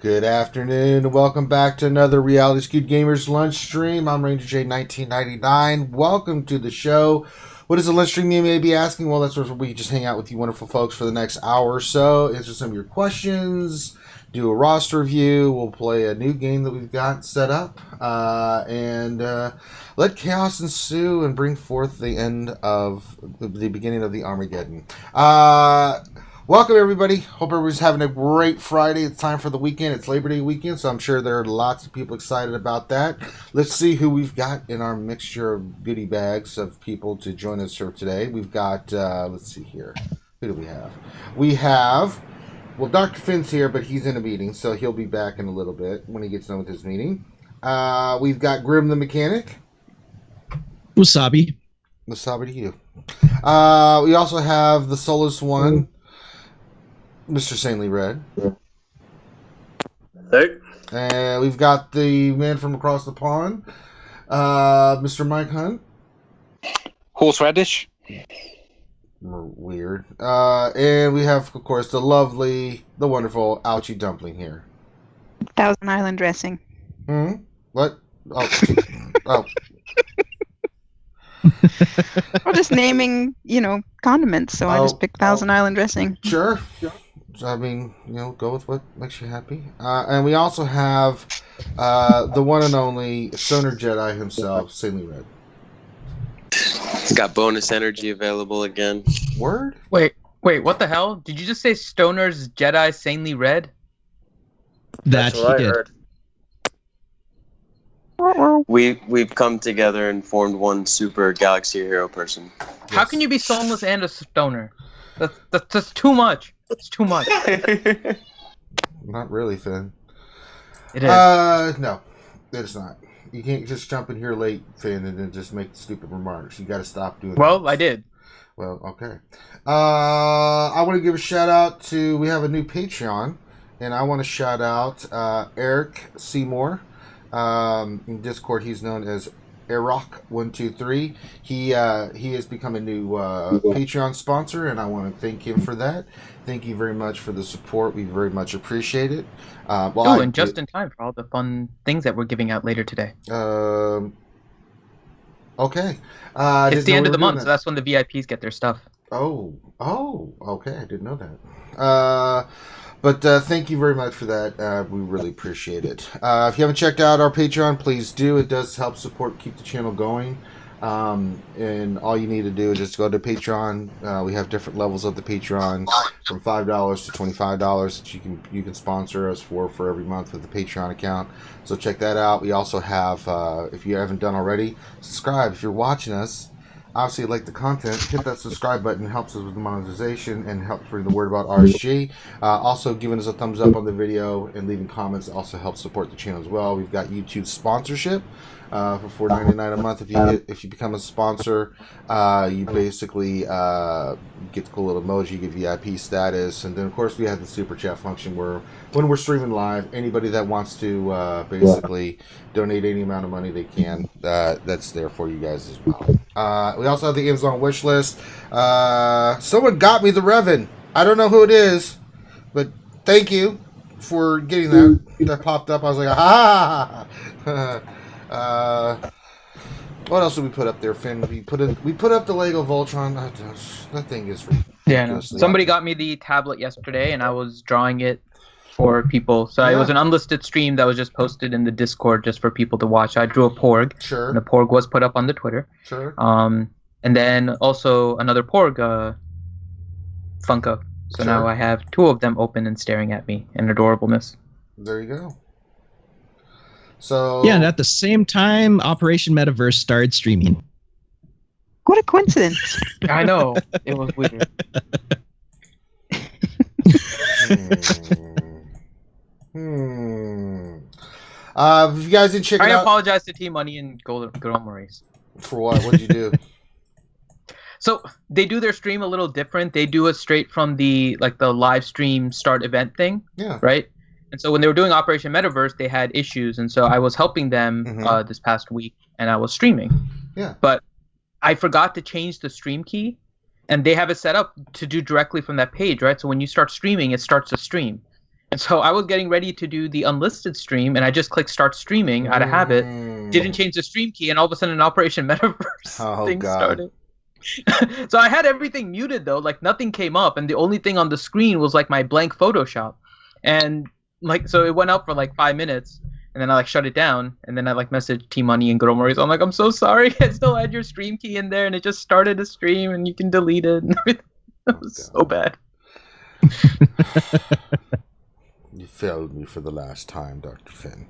Good afternoon, and welcome back to another Reality Skewed Gamers lunch stream. I'm Ranger J 1999. Welcome to the show. What is a lunch stream, you may be asking? Well, that's where we just hang out with you wonderful folks for the next hour or so, answer some of your questions, do a roster review, we'll play a new game that we've got set up, and let chaos ensue and bring forth the end of the beginning of the Armageddon. Welcome, everybody. Hope everybody's having a great Friday. It's time for the weekend. It's Labor Day weekend, so I'm sure there are lots of people excited about that. Let's see who we've got in our mixture of goodie bags of people to join us here today. We've got, let's see here. Who do we have? We have, well, Dr. Finn's here, but he's in a meeting, so he'll be back in a little bit when he gets done with his meeting. We've got Grim the Mechanic. Wasabi. Wasabi to you. We also have the Soulless One. Mr. Sanely Red. Hey. And we've got the man from across the pond, Mr. Mike Hunt. Horseradish. Weird. And we have, of course, the lovely, the wonderful Ouchie Dumpling here. Thousand Island dressing. What? Oh. Oh. Well, just naming, condiments, so I just picked Thousand Island dressing. Sure. I mean, go with what makes you happy. And we also have the one and only Stoner Jedi himself, Sanely Red. Got bonus energy available again. Word? Wait, what the hell? Did you just say Stoner's Jedi Sanely Red? That's what I heard. We've come together and formed one super galaxy hero person. Yes. How can you be soulless and a stoner? That's too much. It's too much. Not really, Finn. It is. No, it's not. You can't just jump in here late, Finn, and then just make stupid remarks. You got to stop doing that. Well, I did. Well, okay. I want to give a shout out to, we have a new Patreon, and I want to shout out Eric Seymour. In Discord, he's known as Arock123. He has become a new Patreon sponsor, and I want to thank him for that. Thank you very much for the support. We very much appreciate it. Just in time for all the fun things that we're giving out later today. Okay. It's the end of the month, so that's when the VIPs get their stuff. Oh, okay. I didn't know that. But thank you very much for that. We really appreciate it. If you haven't checked out our Patreon, please do. It does help support, keep the channel going. And all you need to do is just go to Patreon. We have different levels of the Patreon, from $5 to $25 that you can sponsor us for every month with the Patreon account. So check that out. We also have, if you haven't done already, subscribe. If you're watching us, obviously, like the content, hit that subscribe button. It helps us with the monetization and helps spread the word about RSG. Also, giving us a thumbs up on the video and leaving comments also helps support the channel as well. We've got YouTube sponsorship for $4.99 a month. If you become a sponsor, you basically get the cool little emoji, get VIP status, and then of course we have the super chat function where when we're streaming live, anybody that wants to basically donate any amount of money they can, that's there for you guys as well. We also have the Amazon wish list. Someone got me the Revan. I don't know who it is, but thank you for getting that. That popped up. I was like, ha ha ha. What else did we put up there, Finn? We put up the Lego Voltron. That thing is ridiculous. Yeah, no. Somebody got me the tablet yesterday, and I was drawing it for people. So it was an unlisted stream that was just posted in the Discord just for people to watch. I drew a Porg. Sure. And the Porg was put up on the Twitter. Sure. And then also another Porg Funko. So now I have two of them open and staring at me in adorableness. There you go. So yeah, and at the same time, Operation Metaverse started streaming. What a coincidence. I know. It was weird. If you guys didn't check it out... I apologize to Team Money and Girl Maurice. For what? What'd you do? So they do their stream a little different. They do it straight from the live stream start event thing. Yeah. Right? And so when they were doing Operation Metaverse, they had issues. And so I was helping them this past week, and I was streaming. Yeah. But I forgot to change the stream key, and they have it set up to do directly from that page, right? So when you start streaming, it starts to stream. And so I was getting ready to do the unlisted stream, and I just clicked start streaming out of habit. Didn't change the stream key, and all of a sudden an Operation Metaverse thing started. So I had everything muted though, like nothing came up, and the only thing on the screen was like my blank Photoshop, and like so it went up for like 5 minutes, and then I like shut it down, and then I like messaged T Money and Girl Maurice. I'm like, I'm so sorry, I still had your stream key in there, and it just started a stream, and you can delete it. And everything. It was so bad. You failed me for the last time, Dr. Finn.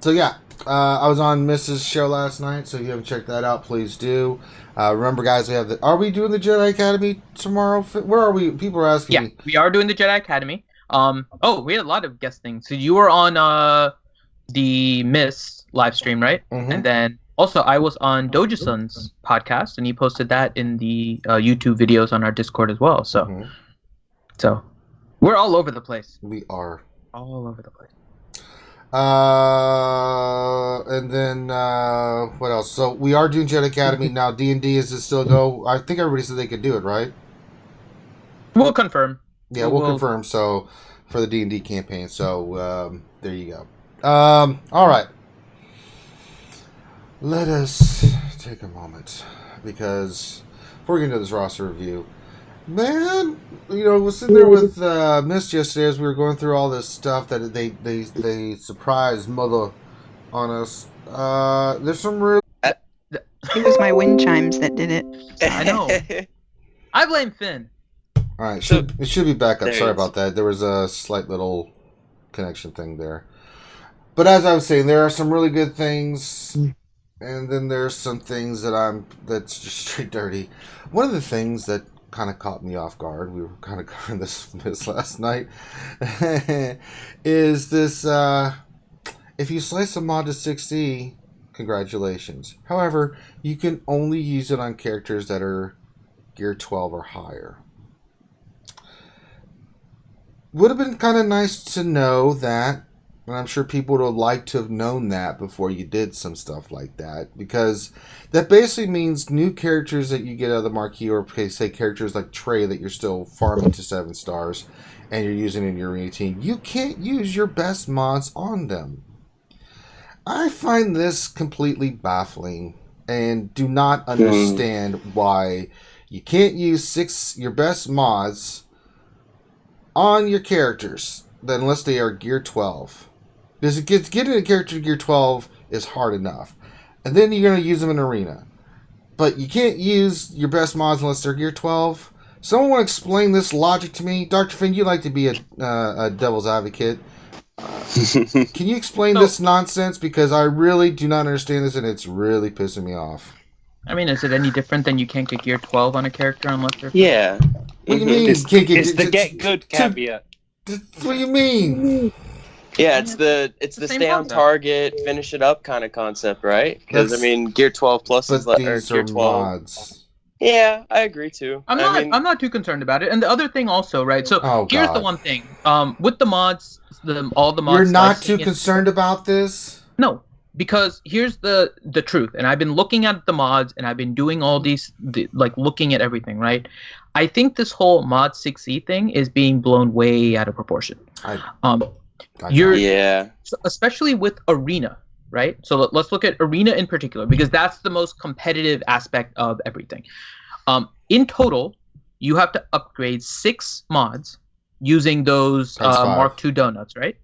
So yeah, I was on Mrs. show last night, so if you haven't checked that out, please do. Remember, guys, are we doing the Jedi Academy tomorrow? Where are we? People are asking me. Yeah, we are doing the Jedi Academy. We had a lot of guest things. So you were on the Miss live stream, right? Mm-hmm. And then also I was on Doja-san's podcast, and he posted that in the YouTube videos on our Discord as well. So, so we're all over the place. We are all over the place. And then what else? So we are doing Jedi Academy now. D&D, is it still go? I think everybody said they could do it, right? We'll confirm. Yeah, we'll confirm. So for the D&D campaign. So there you go. All right. Let us take a moment, because before we get into this roster review, man, was sitting there with Miss yesterday as we were going through all this stuff that they surprised mother on us. There's some real. It was my wind chimes that did it. I know. I blame Finn. All right, it should be back up. Sorry about that. There was a slight little connection thing there. But as I was saying, there are some really good things, and then there's some things that's just straight dirty. One of the things that kind of caught me off guard, we were kind of covering this last night, is this, if you slice a mod to 6E, congratulations. However, you can only use it on characters that are gear 12 or higher. Would have been kind of nice to know that, and I'm sure people would have liked to have known that before you did some stuff like that, because that basically means new characters that you get out of the marquee, or say characters like Trey that you're still farming to 7 stars and you're using in your arena team, you can't use your best mods on them. I find this completely baffling and do not understand why you can't use your best mods on your characters unless they are gear 12. Because getting a character to gear 12 is hard enough. And then you're going to use them in arena. But you can't use your best mods unless they're gear 12. Someone want to explain this logic to me? Dr. Finn, you like to be a devil's advocate. Can you explain this nonsense? Because I really do not understand this, and it's really pissing me off. I mean, is it any different than you can't get gear 12 on a character unless they're... Yeah. What do you mean? It's the get good caveat. What do you mean? Yeah, it's the stay on target, finish it up kind of concept, right? Because I mean, gear 12 plus is like gear 12 mods. Yeah, I agree too. I'm not too concerned about it. And the other thing also, right? So here's the one thing. With the mods, all the mods. You're not too concerned about this? No, because here's the truth. And I've been looking at the mods, and I've been doing all these, looking at everything, right? I think this whole mod 6E thing is being blown way out of proportion. Especially with arena, right? So let's look at arena in particular, because that's the most competitive aspect of everything. In total, you have to upgrade 6 mods using those Mark II donuts, right?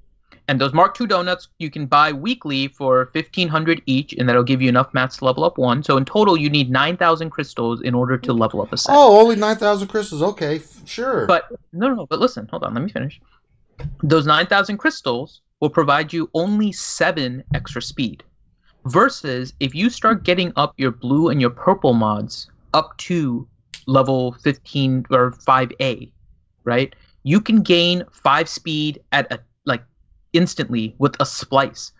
And those Mark II donuts you can buy weekly for 1,500 each, and that'll give you enough mats to level up 1. So in total, you need 9,000 crystals in order to level up a set. Oh, only 9,000 crystals. Okay, sure. But no. But listen, hold on. Let me finish. Those 9,000 crystals will provide you only 7 extra speed. Versus if you start getting up your blue and your purple mods up to level 15 or 5A, right? You can gain 5 speed at instantly with a splice.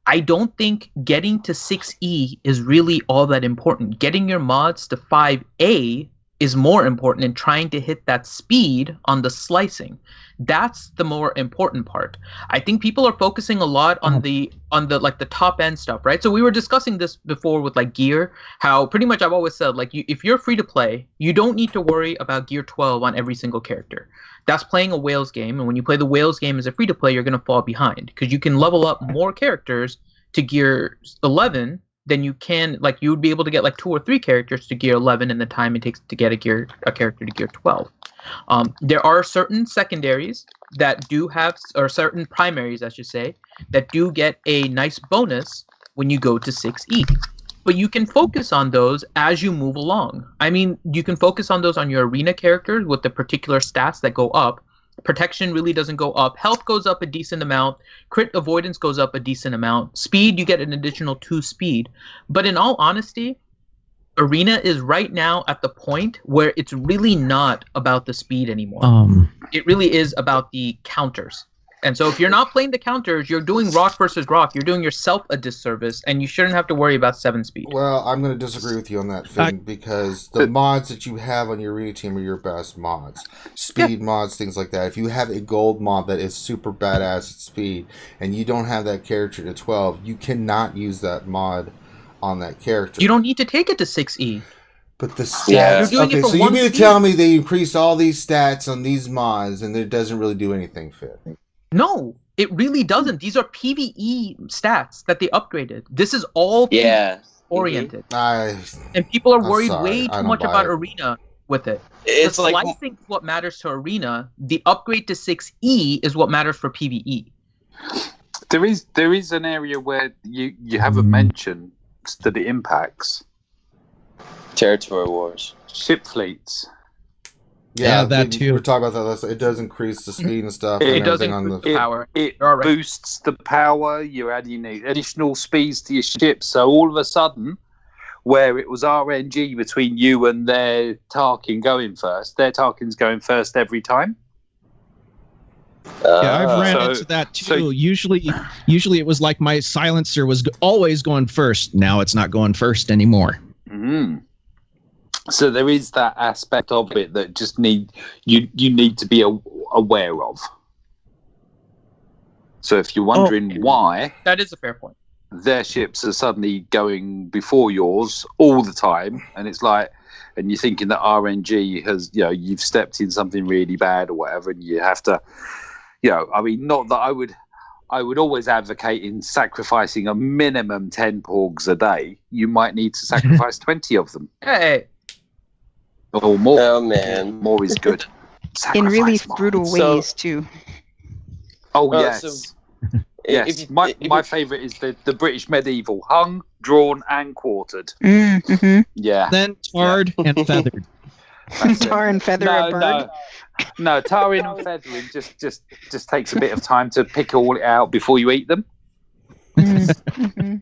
I don't think getting to 6E is really all that important. Getting your mods to 5A is more important in trying to hit that speed on the slicing. That's the more important part. I think people are focusing a lot on the like the top end stuff, right? So we were discussing this before with like gear, how pretty much I've always said, like, if you're free to play, you don't need to worry about gear 12 on every single character. That's playing a whales game, and when you play the whales game as a free to play, you're going to fall behind because you can level up more characters to gear 11 than you can, like, you would be able to get like 2 or 3 characters to gear 11 in the time it takes to get a character to gear 12. There are certain secondaries that do have, or certain primaries, I should say, that do get a nice bonus when you go to 6E. But you can focus on those as you move along. I mean, you can focus on those on your arena characters with the particular stats that go up. Protection really doesn't go up. Health goes up a decent amount. Crit avoidance goes up a decent amount. Speed, you get an additional 2 speed. But in all honesty, Arena is right now at the point where it's really not about the speed anymore. It really is about the counters. And so if you're not playing the counters, you're doing rock versus rock. You're doing yourself a disservice, and you shouldn't have to worry about 7 speed. Well, I'm going to disagree with you on that, Finn, because the mods that you have on your arena team are your best mods. Speed mods, things like that. If you have a gold mod that is super badass at speed, and you don't have that character to 12, you cannot use that mod on that character. You don't need to take it to 6E. But the stats... You're doing it for so you one mean to speed? tell me they increase all these stats on these mods, and it doesn't really do anything, Finn? No, it really doesn't. These are PvE stats that they upgraded. This is all PvE oriented. And people are worried way too much about Arena with it. It's the slicing is what matters to Arena. The upgrade to 6E is what matters for PvE. There is an area where you haven't mentioned that it impacts. Territory wars. Ship fleets. Yeah, that too. We're talking about that. It does increase the speed and stuff. It does increase the power. It boosts the power. You're adding additional speeds to your ship. So all of a sudden, where it was RNG between you and their Tarkin going first, their Tarkin's going first every time. Yeah, I've ran into that too. So, usually it was like my silencer was always going first. Now it's not going first anymore. Mm. So there is that aspect of it that just you need to be aware of. So if you're wondering why, that is a fair point. Their ships are suddenly going before yours all the time, and it's like, and you're thinking that RNG has, you've stepped in something really bad or whatever, and you have to, I mean, not that I would always advocate in sacrificing a minimum 10 porgs a day. You might need to sacrifice 20 of them. Hey. Or more. Oh, man. More is good. In really brutal ways, too. Oh, yes. Yes. My favourite is the British medieval. Hung, drawn, and quartered. Mm-hmm. Yeah. Then tarred and feathered. Tar and feather a bird. No, tarring and feathering just takes a bit of time to pick all out before you eat them. Mm-hmm.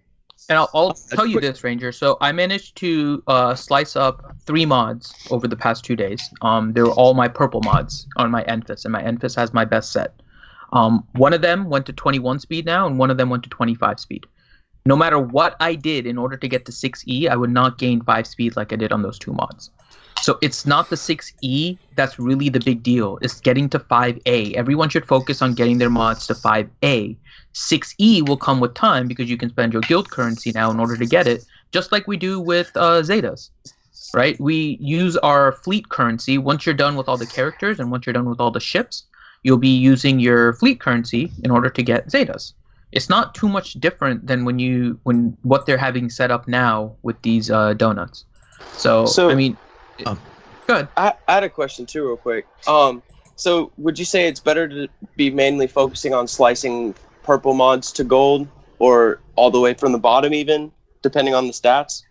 And I'll tell you this, Ranger. So I managed to slice up 3 mods over the past 2 days. They were all my purple mods on my Enfys, and my Enfys has my best set. One of them went to 21 speed now, and one of them went to 25 speed. No matter what I did in order to get to 6E, I would not gain 5 speed like I did on those 2 mods. So it's not the 6E that's really the big deal. It's getting to 5A. Everyone should focus on getting their mods to 5A. 6E will come with time because you can spend your guild currency now in order to get it, just like we do with Zetas, right? We use our fleet currency. Once you're done with all the characters and once you're done with all the ships, you'll be using your fleet currency in order to get Zetas. It's not too much different than when what they're having set up now with these donuts. So I mean, good. I had a question too, real quick. So would you say it's better to be mainly focusing on slicing purple mods to gold, or all the way from the bottom even, depending on the stats?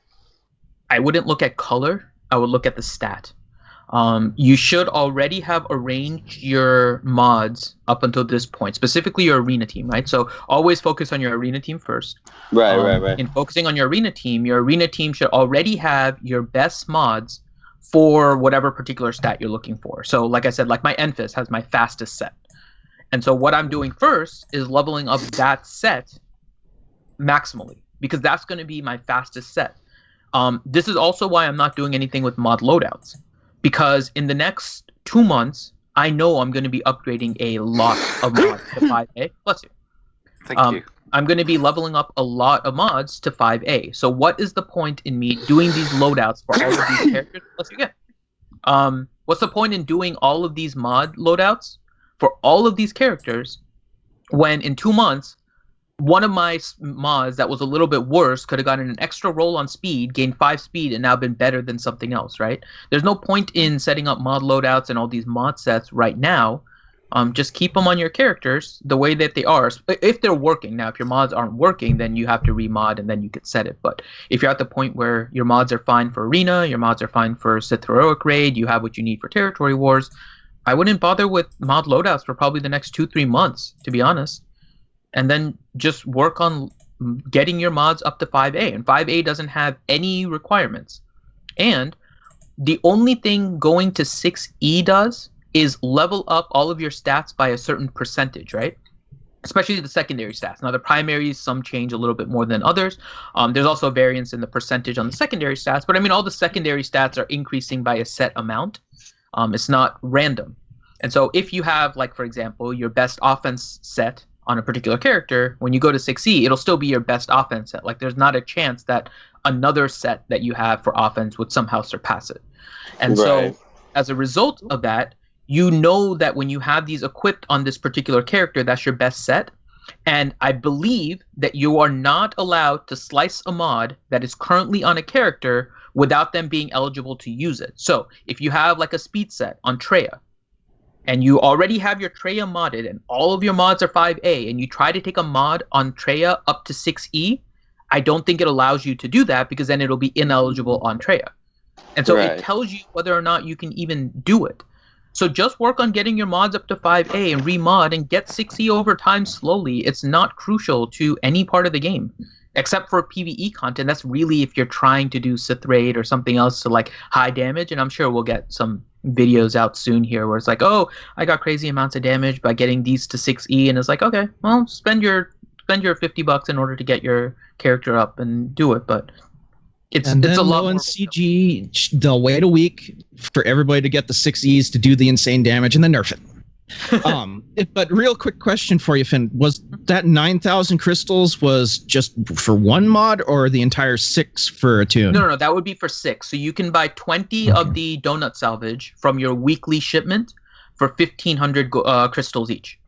I wouldn't look at color. I would look at the stat. You should already have arranged your mods up until this point, specifically your arena team, right? So always focus on your arena team first. Right. In focusing on your arena team should already have your best mods for whatever particular stat you're looking for. So like I said, like my Enfys has my fastest set. And so what I'm doing first is leveling up that set maximally, because that's going to be my fastest set. This is also why I'm not doing anything with mod loadouts. because in the next 2 months, I know I'm going to be upgrading a lot of mods to 5A. Bless you. Thank you. I'm going to be leveling up a lot of mods to 5A. So what is the point in me doing these loadouts for all of these characters? Bless you again. What's the point in doing all of these mod loadouts for all of these characters when in 2 months, one of my mods that was a little bit worse could have gotten an extra roll on speed, gained 5 speed, and now been better than something else, right? There's no point in setting up mod loadouts and all these mod sets right now. Just keep them on your characters the way that they are. If they're working. Now, if your mods aren't working, then you have to remod and then you could set it. But if you're at the point where your mods are fine for Arena, your mods are fine for Sith Heroic Raid, you have what you need for Territory Wars, I wouldn't bother with mod loadouts for probably the next 2-3 months, to be honest. And then just work on getting your mods up to 5A. And 5A doesn't have any requirements. And the only thing going to 6E does is level up all of your stats by a certain percentage, right? Especially the secondary stats. Now, the primaries, some change a little bit more than others. There's also a variance in the percentage on the secondary stats. But, I mean, all the secondary stats are increasing by a set amount. It's not random. And so if you have, like, for example, your best offense set on a particular character, when you go to 6E, it'll still be your best offense set. Like, there's not a chance that another set that you have for offense would somehow surpass it. And so, as a result of that, you know that when you have these equipped on this particular character, that's your best set. And I believe that you are not allowed to slice a mod that is currently on a character without them being eligible to use it. So if you have like a speed set on Treya, and you already have your Treya modded and all of your mods are 5A, and you try to take a mod on Treya up to 6E, I don't think it allows you to do that because then it'll be ineligible on Treya. And so it tells you whether or not you can even do it. So just work on getting your mods up to 5A and remod and get 6E over time slowly. It's not crucial to any part of the game, except for PvE content. That's really if you're trying to do Sith Raid or something else to like high damage. And I'm sure we'll get some videos out soon here where it's like, oh, I got crazy amounts of damage by getting these to 6E. And it's like, okay, well, spend your $50 in order to get your character up and do it. But it's a lot more. In CG, they'll wait a week for everybody to get the 6Es to do the insane damage and then nerf it. But real quick question for you, Finn. Was that 9,000 crystals was just for one mod or the entire 6 for a tune? No. That would be for 6. So you can buy 20 of the donut salvage from your weekly shipment for 1,500 crystals each.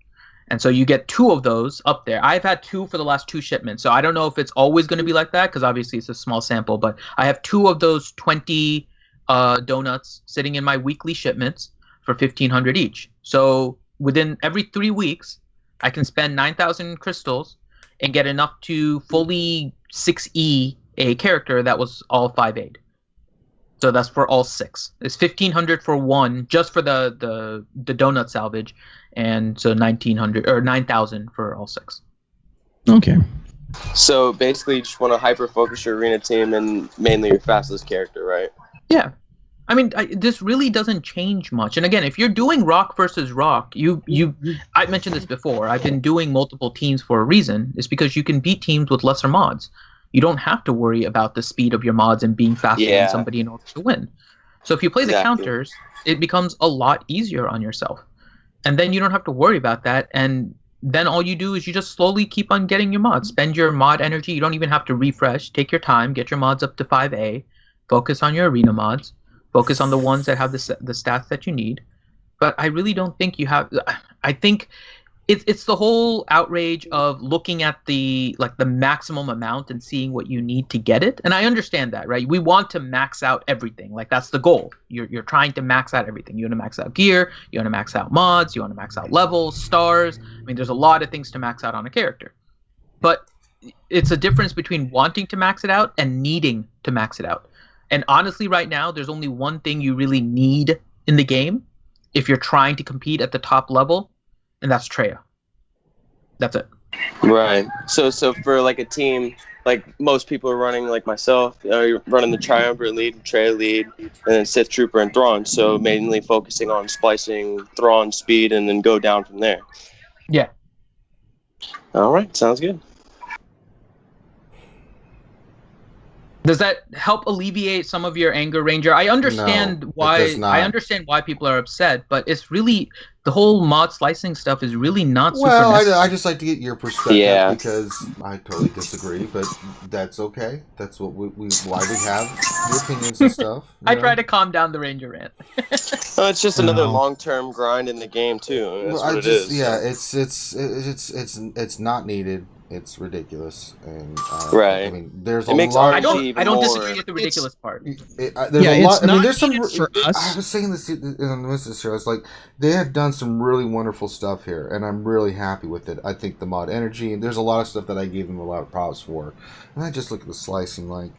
And so you get 2 of those up there. I've had 2 for the last 2 shipments. So I don't know if it's always going to be like that because obviously it's a small sample. But I have 2 of those 20 donuts sitting in my weekly shipments for 1,500 each. So within every 3 weeks, I can spend 9,000 crystals and get enough to fully 6E a character that was all 5A. So that's for all 6. It's 1,500 for one, just for the donut salvage, and so 1,900 or 9,000 for all 6. Okay. So basically, you just want to hyper focus your arena team and mainly your fastest character, right? Yeah. I mean, this really doesn't change much. And again, if you're doing rock versus rock, I mentioned this before. I've been doing multiple teams for a reason. It's because you can beat teams with lesser mods. You don't have to worry about the speed of your mods and being faster than somebody in order to win. So if you play the counters, it becomes a lot easier on yourself. And then you don't have to worry about that. And then all you do is you just slowly keep on getting your mods. Spend your mod energy. You don't even have to refresh. Take your time. Get your mods up to 5A. Focus on your arena mods. Focus on the ones that have the stats that you need. But I really don't think you have... I think it's the whole outrage of looking at the maximum amount and seeing what you need to get it. And I understand that, right? We want to max out everything. Like, that's the goal. You're trying to max out everything. You want to max out gear. You want to max out mods. You want to max out levels, stars. I mean, there's a lot of things to max out on a character. But it's a difference between wanting to max it out and needing to max it out. And honestly, right now, there's only one thing you really need in the game if you're trying to compete at the top level, and that's Treya. That's it. Right. So for like a team, like most people are running, like myself, you're running the Triumvirate lead, Treya lead, and then Sith Trooper and Thrawn. So mainly focusing on splicing Thrawn speed and then go down from there. Yeah. All right. Sounds good. Does that help alleviate some of your anger, Ranger? I understand I understand why people are upset, but it's really the whole mod slicing stuff is really not super necessary. I just like to get your perspective because I totally disagree, but that's okay. That's what why we have the opinions and stuff. I try to calm down the Ranger rant. No, it's just another long-term grind in the game too. That's what it is. Yeah, it's not needed. It's ridiculous, and right. I mean, there's a lot. I don't disagree with the ridiculous part. There's a lot. I mean, there's some. For us. I was saying this in the show. It's like they have done some really wonderful stuff here, and I'm really happy with it. I think the mod energy, and there's a lot of stuff that I gave them a lot of props for, and I just look at the slicing like.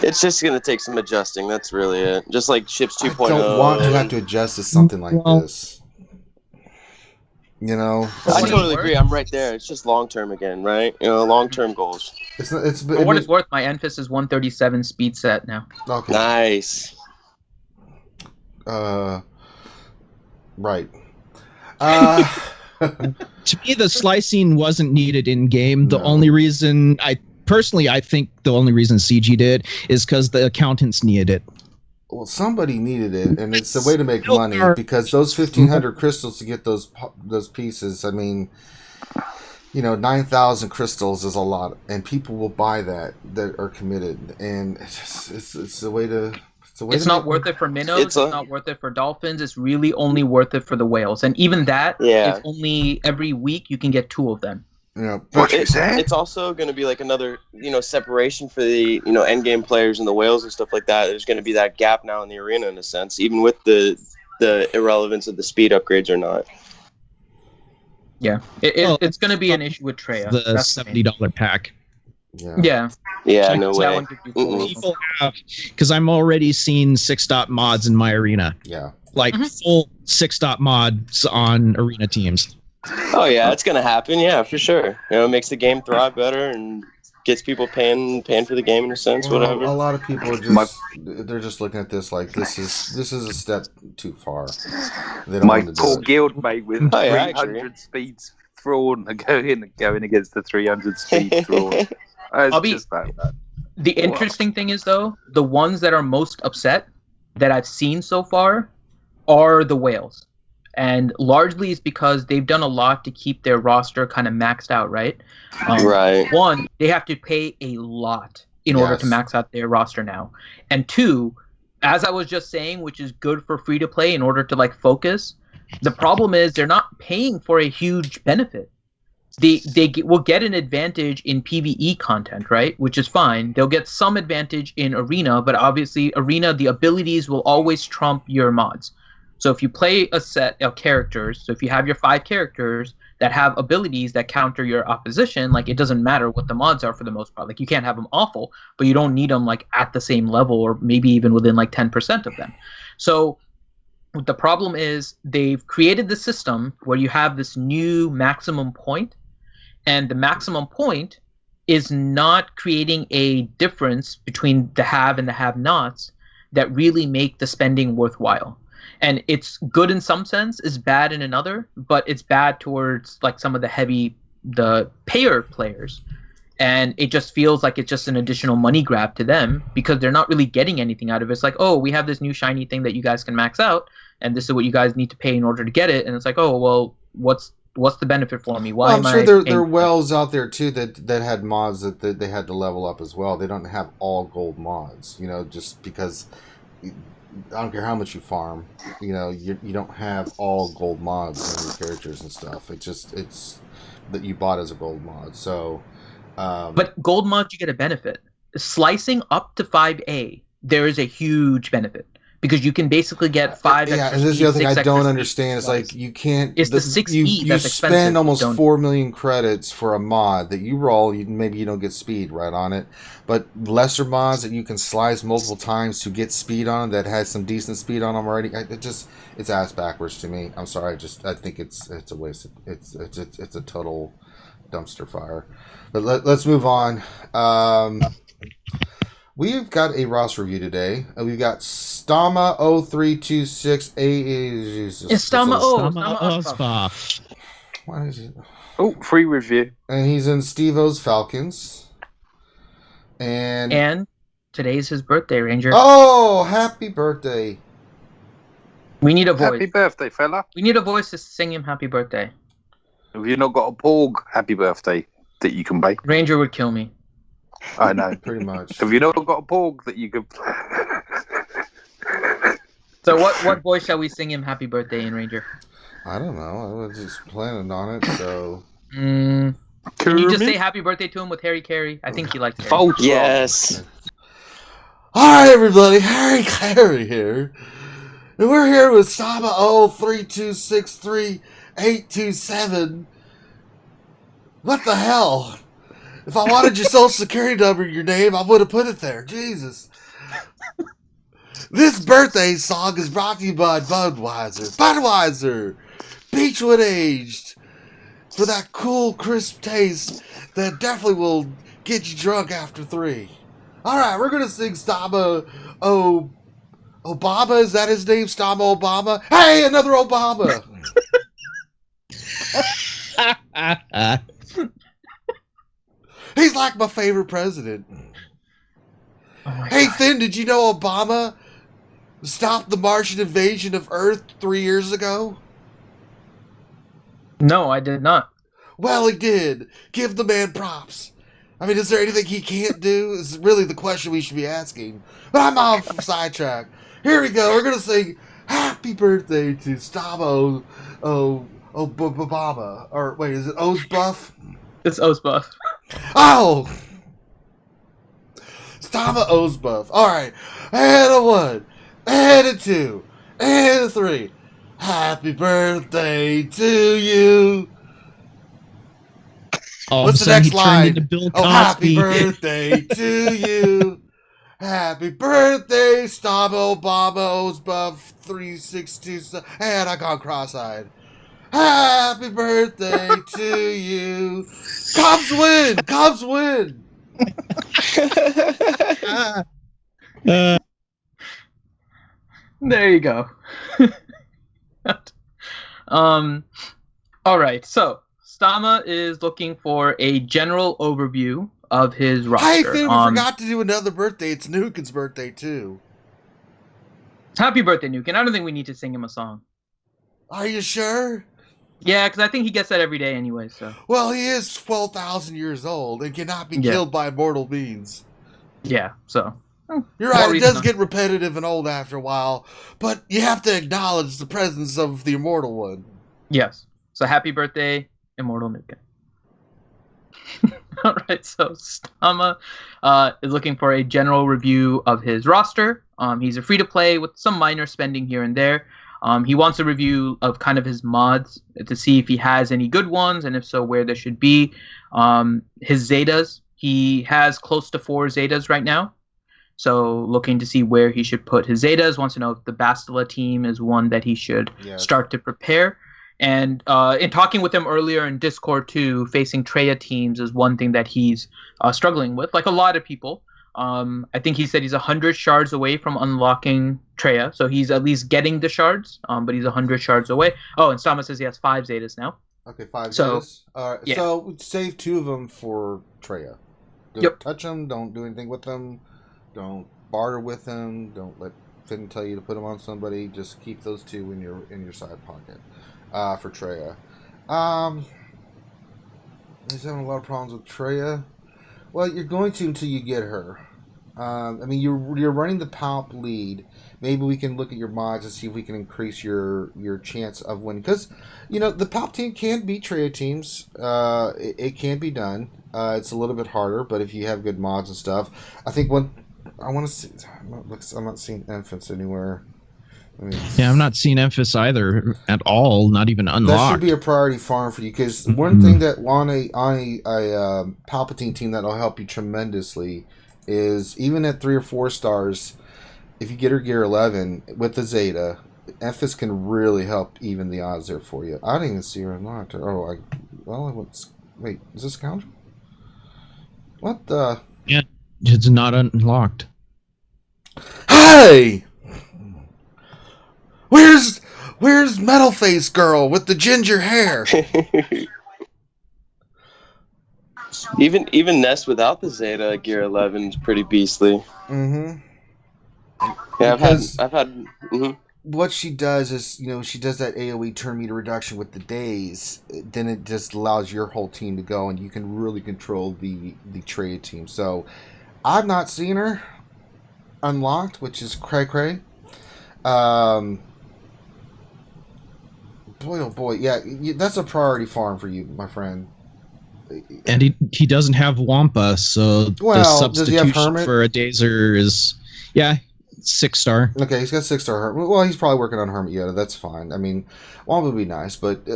It's just going to take some adjusting. That's really it. Just like Ships 2.0. I don't want to have to adjust to something like this. You know, I totally agree. I'm right there. It's just long term again, right? You know, long term goals. For what it's worth, my Enfys is 137 speed set now. Okay. Nice. Right. To me, the slicing wasn't needed in game. The only reason I think the only reason CG did is because the accountants needed it. Well, somebody needed it, and it's a way to make money because those 1,500 crystals to get those pieces. I mean, 9,000 crystals is a lot, and people will buy that are committed, and it's a way to. It's not worth it for minnows. It's not worth it for dolphins. It's really only worth it for the whales, and even that, it's only every week you can get 2 of them. But it's also going to be like another, separation for the, end game players and the whales and stuff like that. There's going to be that gap now in the arena in a sense, even with the irrelevance of the speed upgrades or not. Yeah, it's going to be an issue with Treya. The $70 pack. Yeah, no way. People have, because I'm already seeing 6-dot mods in my arena. Yeah, like full 6-dot mods on arena teams. Oh yeah, it's gonna happen. Yeah, for sure. It makes the game thrive better and gets people paying for the game in a sense. Whatever. A lot of people are they're just looking at this like this is a step too far. They don't My want to poor do it. guildmate with 300 speeds thrown and going against the 300 speed thrown. The interesting thing is though, the ones that are most upset that I've seen so far are the whales. And largely it's because they've done a lot to keep their roster kind of maxed out, right? Right. 1, they have to pay a lot in order to max out their roster now. And 2, as I was just saying, which is good for free to play in order to focus, the problem is they're not paying for a huge benefit. They will get an advantage in PvE content, right? Which is fine. They'll get some advantage in Arena, but obviously Arena, the abilities will always trump your mods. So if you play a set of characters, so if you have your 5 characters that have abilities that counter your opposition, it doesn't matter what the mods are for the most part. You can't have them awful, but you don't need them at the same level or maybe even within 10% of them. So the problem is they've created the system where you have this new maximum point, and the maximum point is not creating a difference between the have and the have-nots that really make the spending worthwhile. And it's good in some sense, it's bad in another, but it's bad towards some of the payer players. And it just feels like it's just an additional money grab to them because they're not really getting anything out of it. It's we have this new shiny thing that you guys can max out, and this is what you guys need to pay in order to get it. And it's what's the benefit for me? Why I'm sure there are wells out there too that had mods that they had to level up as well. They don't have all gold mods, just because I don't care how much you farm, you don't have all gold mods in your characters and stuff. It's that you bought as a gold mod. So, but gold mods you get a benefit. Slicing up to 5A, there is a huge benefit because you can basically get 5. Yeah, and this is the other thing I don't understand. It's you can't. It's the 6E you spend almost 4 million credits for a mod that you roll. Maybe you don't get speed right on it, but lesser mods that you can slice multiple times to get speed on that has some decent speed on them already. It's ass backwards to me. I'm sorry. I think it's a waste. It's a total dumpster fire. But let's move on. We've got a roster review today. We've got Stama 0326 It's Stama Osbach. What is it? Oh, free review. And he's in Steve-O's Falcons. And today's his birthday, Ranger. Oh, happy birthday. We need a voice. Happy birthday, fella. We need a voice to sing him happy birthday. Have you not got a Porg happy birthday that you can make? Ranger would kill me. I know. Pretty much. Have you not got a Porg that you could... So what voice shall we sing him happy birthday in, Ranger? I don't know. I was just planning on it, so... Can you just say happy birthday to him with Harry Carey? I think he likes Harry. Yes. Alright, everybody. Harry Carey here. And we're here with Saba 03263-827. What the hell? If I wanted your social security number in your name, I would have put it there. Jesus. This birthday song is brought to you by Budweiser. Budweiser! Beechwood aged. For that cool, crisp taste that definitely will get you drunk after 3. Alright, we're going to sing Stama Obama, is that his name? Stama Obama? Hey, another Obama! He's like my favorite president. Hey, Finn, did you know Obama stopped the Martian invasion of Earth 3 years ago? No, I did not. Well, he did. Give the man props. I mean, is there anything he can't do? Is really the question we should be asking. But I'm off sidetrack. Here we go. We're going to sing Happy Birthday to Stamo Obama. Or, wait, is it Ozbuff? It's Ozbuff. Oh! Stama Ozbuff. Alright. And a 1. And a 2. And a 3. Happy birthday to you. What's the next line? Oh, happy birthday to you. Happy birthday, Stama Obama Ozbuff 3627. And I got cross-eyed. Happy birthday to you. Cubs win! Cubs win! There you go. All right, so Stama is looking for a general overview of his roster. Hey, Finn, we forgot to do another birthday. It's Nukin's birthday, too. Happy birthday, Nukin. I don't think we need to sing him a song. Are you sure? Yeah, because I think he gets that every day anyway, so. Well, he is 12,000 years old and cannot be killed by mortal means. Yeah, so. You're right, it does get repetitive and old after a while, but you have to acknowledge the presence of the immortal one. Yes. So happy birthday, Immortal Nukin. All right, so Stama is looking for a general review of his roster. He's a free-to-play with some minor spending here and there. He wants a review of kind of his mods to see if he has any good ones, and if so, where they should be. His Zetas, he has close to 4 Zetas right now. So looking to see where he should put his Zetas. Wants to know if the Bastila team is one that he should start to prepare. And in talking with him earlier in Discord too, facing Treya teams is one thing that he's struggling with, like a lot of people. I think he said he's 100 shards away from unlocking Treya, so he's at least getting the shards, but he's 100 shards away. Oh, and Stama says he has 5 Zetas now. Okay, 5 Zetas. All right, so save 2 of them for Treya. Don't touch them. Don't do anything with them. Don't barter with them. Don't let Finn tell you to put them on somebody. Just keep those 2 in your side pocket for Treya. He's having a lot of problems with Treya. Well, you're going to until you get her. I mean, you're running the Palp lead. Maybe we can look at your mods and see if we can increase your chance of winning. Because, you know, the Palp team can beat Treya teams. It can be done. It's a little bit harder, but if you have good mods and stuff. I think I want to see... I'm not seeing Emphas anywhere. Yeah, I'm not seeing Emphas either at all, not even unlocked. That should be a priority farm for you, because one thing that on a Palpatine team that'll help you tremendously is, even at 3 or 4 stars, if you get her gear 11 with the Zeta, Emphas can really help even the odds there for you. I didn't even see her unlocked. Wait, is this Scoundrel? What the? Yeah, it's not unlocked. Hey! Where's Metal Face Girl with the ginger hair? Even Nest without the Zeta Gear 11 is pretty beastly. Mm-hmm. Yeah, Because I've had. Mm-hmm. what she does is, she does that AoE turn meter reduction with the days. Then it just allows your whole team to go, and you can really control the trade team. So I've not seen her unlocked, which is cray. Boy, oh boy, yeah, that's a priority farm for you, my friend. And he doesn't have Wampa, so the does he have substitution Hermit? for a Dazer is 6-star. Okay, he's got 6-star Hermit. Well, he's probably working on Hermit Yoda. That's fine. I mean, Wampa would be nice, but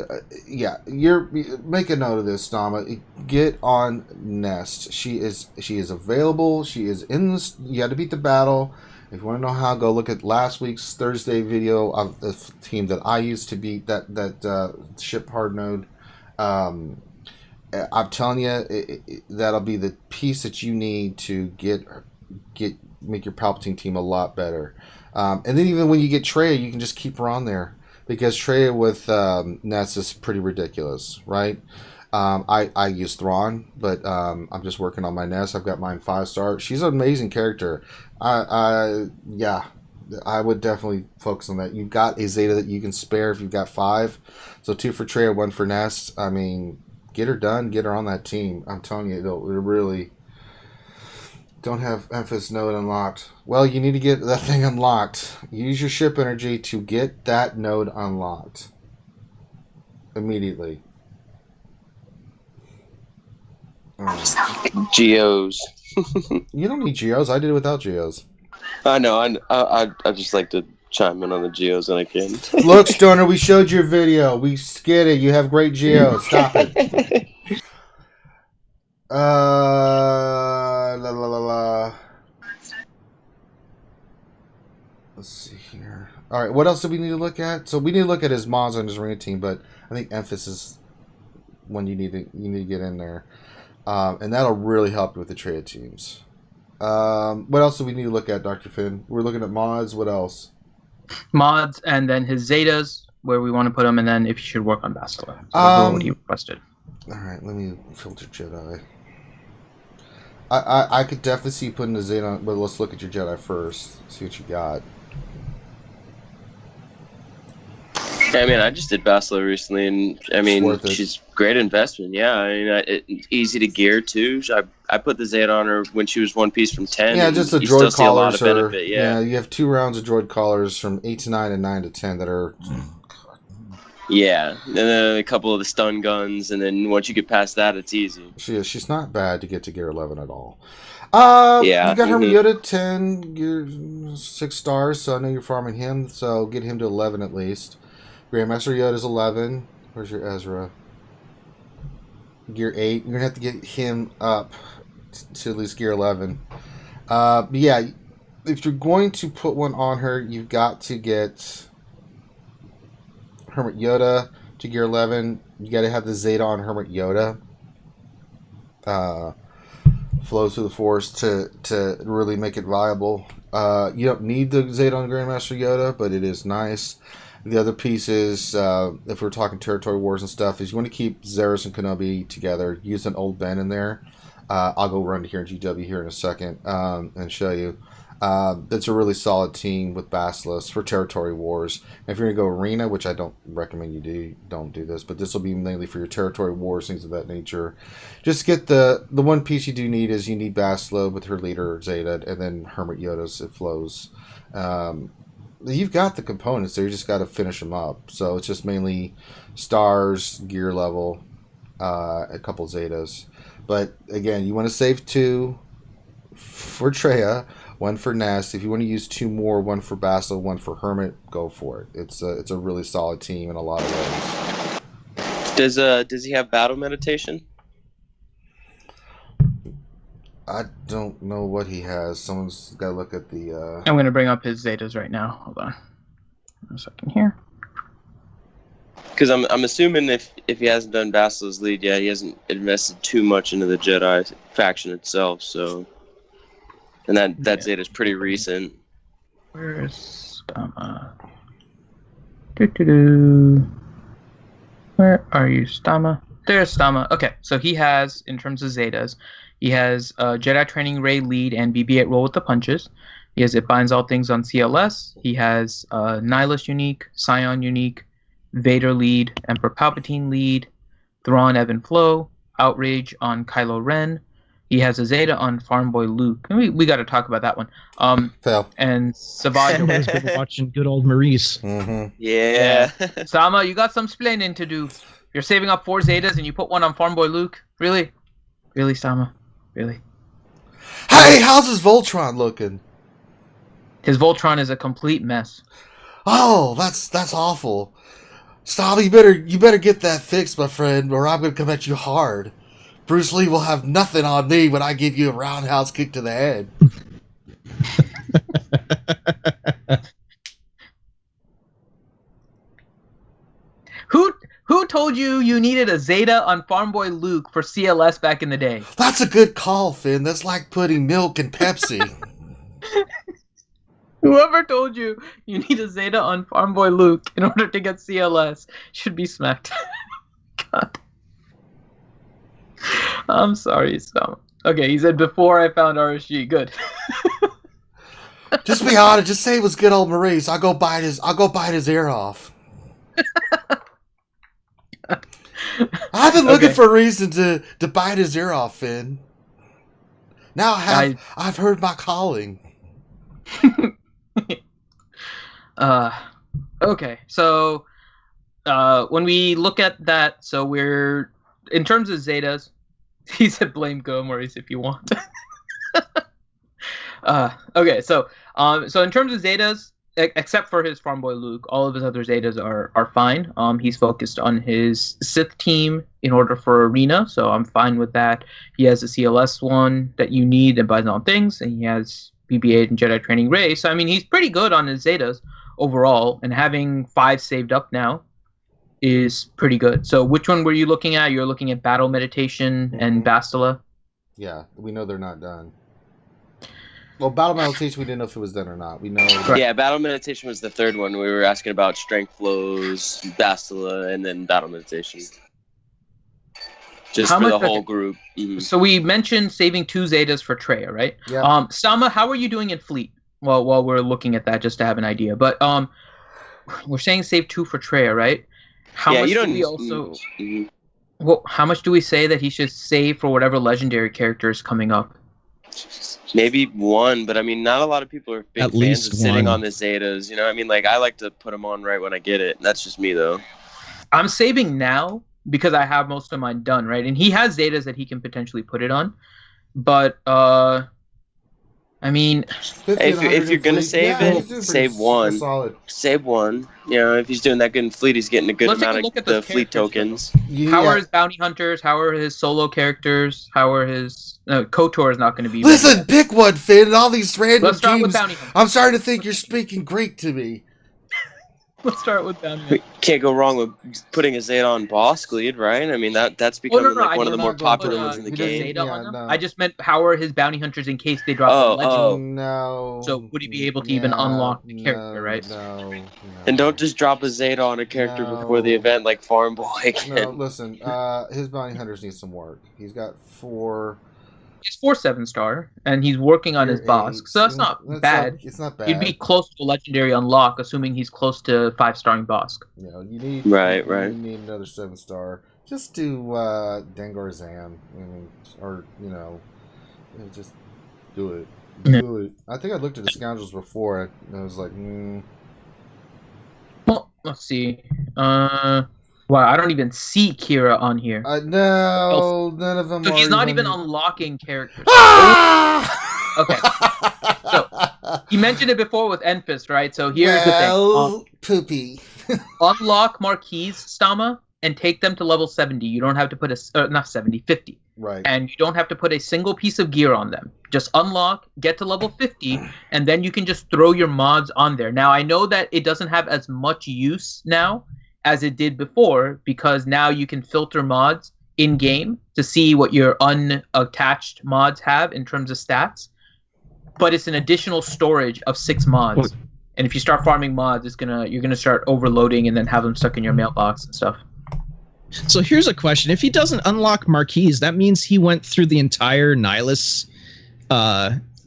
make a note of this, Stama. Get on Nest. She is available. She is in this. You had to beat the battle. If you want to know how, go look at last week's Thursday video of the team that I used to beat that ship hard node. I'm telling you, that'll be the piece that you need to make your Palpatine team a lot better. And then even when you get Traya, you can just keep her on there, because Traya with Nest is pretty ridiculous, right? I use Thrawn, but I'm just working on my Nest. I've got mine 5-star. She's an amazing character. I would definitely focus on that. You've got a Zeta that you can spare if you've got 5. So 2 for Traya, 1 for Nest. I mean, get her done. Get her on that team. I'm telling you, it'll really... Don't have Memphis node unlocked. Well, you need to get that thing unlocked. Use your ship energy to get that node unlocked. Immediately. Geos. You don't need Geos. I did it without Geos. I know. I just like to chime in on the Geos when I can. Look, Stoner, we showed your video. We get it. You have great Geos. Stop it. Let's see here. All right, what else do we need to look at? So we need to look at his mods on his arena team, but I think Emphasis is one you need to get in there, and that'll really help you with the trade teams. What else do we need to look at, Dr. Finn? We're looking at mods. What else? Mods, and then his Zetas, where we want to put them, and then if you should work on Bastila. So what he requested. All right, let me filter Jedi. I could definitely see putting the Zeta on, but let's look at your Jedi first. See what you got. I mean, I just did Bastila recently, and I mean, she's great investment. Yeah, I mean, easy to gear too. I put the Zeta on her when she was 1 piece from 10. Yeah, just the you droid still see a lot collars of benefit. Yeah, you have 2 rounds of droid collars from 8 to 9 and 9 to 10 that are. Yeah, and then a couple of the stun guns, and then once you get past that, it's easy. She's not bad to get to gear 11 at all. Yeah, you got Hermit Yoda 10, gear 6 stars, so I know you're farming him. So get him to 11 at least. Grandmaster Yoda's 11. Where's your Ezra? Gear 8. You're gonna have to get him up to at least gear 11. Yeah, if you're going to put one on her, you've got to get Hermit Yoda to gear 11. You got to have the Zeta on Hermit Yoda. Flows through the Force to really make it viable. You don't need the Zeta on Grandmaster Yoda, but it is nice. The other piece is, if we're talking territory wars and stuff, is you want to keep Zeros and Kenobi together. Use an old Ben in there. I'll go run to here in GW here in a second and show you. That's a really solid team with Basilisk for territory wars. And if you're going to go arena, which I don't recommend you don't do this, but this will be mainly for your territory wars, things of that nature. Just get the one piece you do need is you need Basilisk with her leader Zeta, and then Hermit Yoda's it flows. You've got the components there, you just got to finish them up. So it's just mainly stars, gear level, a couple Zetas. But again, you want to save 2 for Traya, 1 for Nest. If you want to use 2 more, 1 for Basil, 1 for Hermit, go for it. It's a really solid team in a lot of ways. Does he have battle meditation? I don't know what he has. Someone's got to look at the... I'm going to bring up his Zetas right now. Hold on. A second here. Because I'm assuming if he hasn't done Basilisk's lead yet, he hasn't invested too much into the Jedi faction itself. So, and that Zeta is pretty recent. Where's Stama? Where are you, Stama? There's Stama. Okay, so he has, in terms of Zetas, he has Jedi Training Ray lead and BB-8 roll with the punches. He has It Binds All Things on CLS. He has Nihilus unique, Scion unique, Vader lead, Emperor Palpatine lead, Thrawn Ebb and Flow, Outrage on Kylo Ren. He has a Zeta on Farm Boy Luke. We got to talk about that one. Fail. And Savage. We're watching good old Maurice. Mm-hmm. Yeah. Sama, you got some splaining to do. You're saving up 4 Zetas and you put one on Farm Boy Luke? Really? Really, Sama? Really? Hey, how's his Voltron looking? His Voltron is a complete mess. Oh, that's awful. Stop! You better get that fixed, my friend, or I'm gonna come at you hard. Bruce Lee will have nothing on me when I give you a roundhouse kick to the head. Who told you needed a Zeta on Farm Boy Luke for CLS back in the day? That's a good call, Finn. That's like putting milk in Pepsi. Whoever told you need a Zeta on Farm Boy Luke in order to get CLS should be smacked. God. I'm sorry, Sam. Okay, he said before I found RSG. Good. Just be honest. Just say it was good old Maurice. I'll go bite his ear off. I've been looking for a reason to bite his ear off, Finn. Now I've heard my calling. Okay, so when we look at that, so we're in terms of Zetas. He said blame Go Maurice if you want. Okay, so in terms of Zetas, except for his Farm Boy Luke, all of his other Zetas are fine. He's focused on his Sith team in order for Arena, so I'm fine with that. He has a CLS one that you need and buys on things, and he has BB-8 and Jedi Training Ray. So I mean, he's pretty good on his Zetas overall, and having 5 saved up now is pretty good. So which one were you looking at? You're looking at Battle Meditation and Bastila? Yeah, we know they're not done. Well, Battle Meditation, we didn't know if it was done or not. We know. Yeah, Battle Meditation was the third one. We were asking about Strength Flows, Bastila, and then Battle Meditation. Just for the whole group. Mm-hmm. So we mentioned saving 2 Zetas for Treya, right? Yeah. Sama, how are you doing in Fleet? Well, while we're looking at that, just to have an idea. But we're saying save 2 for Treya, right? How much do we also? Mm-hmm. Well, how much do we say that he should save for whatever legendary character is coming up? Maybe 1, but I mean, not a lot of people are big fans of sitting on the Zetas. You know, I mean, like I like to put them on right when I get it. That's just me, though. I'm saving now because I have most of mine done, right? And he has Zetas that he can potentially put it on, but I mean, if you're gonna save save 1. Solid. Save 1. You know, if he's doing that good in Fleet, he's getting a good amount of the Fleet tokens. How are his bounty hunters? How are his solo characters? How are his KOTOR is not going to be. Listen, pick one, Finn. All these random Let's start teams. With bounty hunters. I'm starting to think you're speaking Greek to me. Let's start with bounty hunters. Can't go wrong with putting a Zeta on Boss Lead, right? I mean, that's becoming one of the more popular ones in the game. No. I just meant how are his bounty hunters in case they drop a legend? Oh, no. So would he be able to even unlock the character, right? No. And don't just drop a Zeta on a character before the event like Farm Boy can. No, listen. His bounty hunters need some work. He's got 4. He's 4 7-star, and he's working on his Bosk, so that's not bad. It's not bad. He'd be close to a legendary unlock, assuming he's close to 5-starring Bosk. You know, you need You need another 7-star. Just do Dengar Zan, or just do it. Do it. I think I looked at the scoundrels before, and I was like, Well, let's see. Wow, I don't even see Kira on here. No, none of them. So he's not even unlocking characters. Ah! Okay. So you mentioned it before with Enfist, right? So here's the thing. Poopy. Unlock Marquise, Stama, and take them to level 70. You don't have to put not 70, 50. Right. And you don't have to put a single piece of gear on them. Just unlock, get to level 50, and then you can just throw your mods on there. Now, I know that it doesn't have as much use now as it did before, because now you can filter mods in-game to see what your unattached mods have in terms of stats. But it's an additional storage of 6 mods. And if you start farming mods, you're gonna start overloading and then have them stuck in your mailbox and stuff. So here's a question. If he doesn't unlock Marquise, that means he went through the entire Nihilus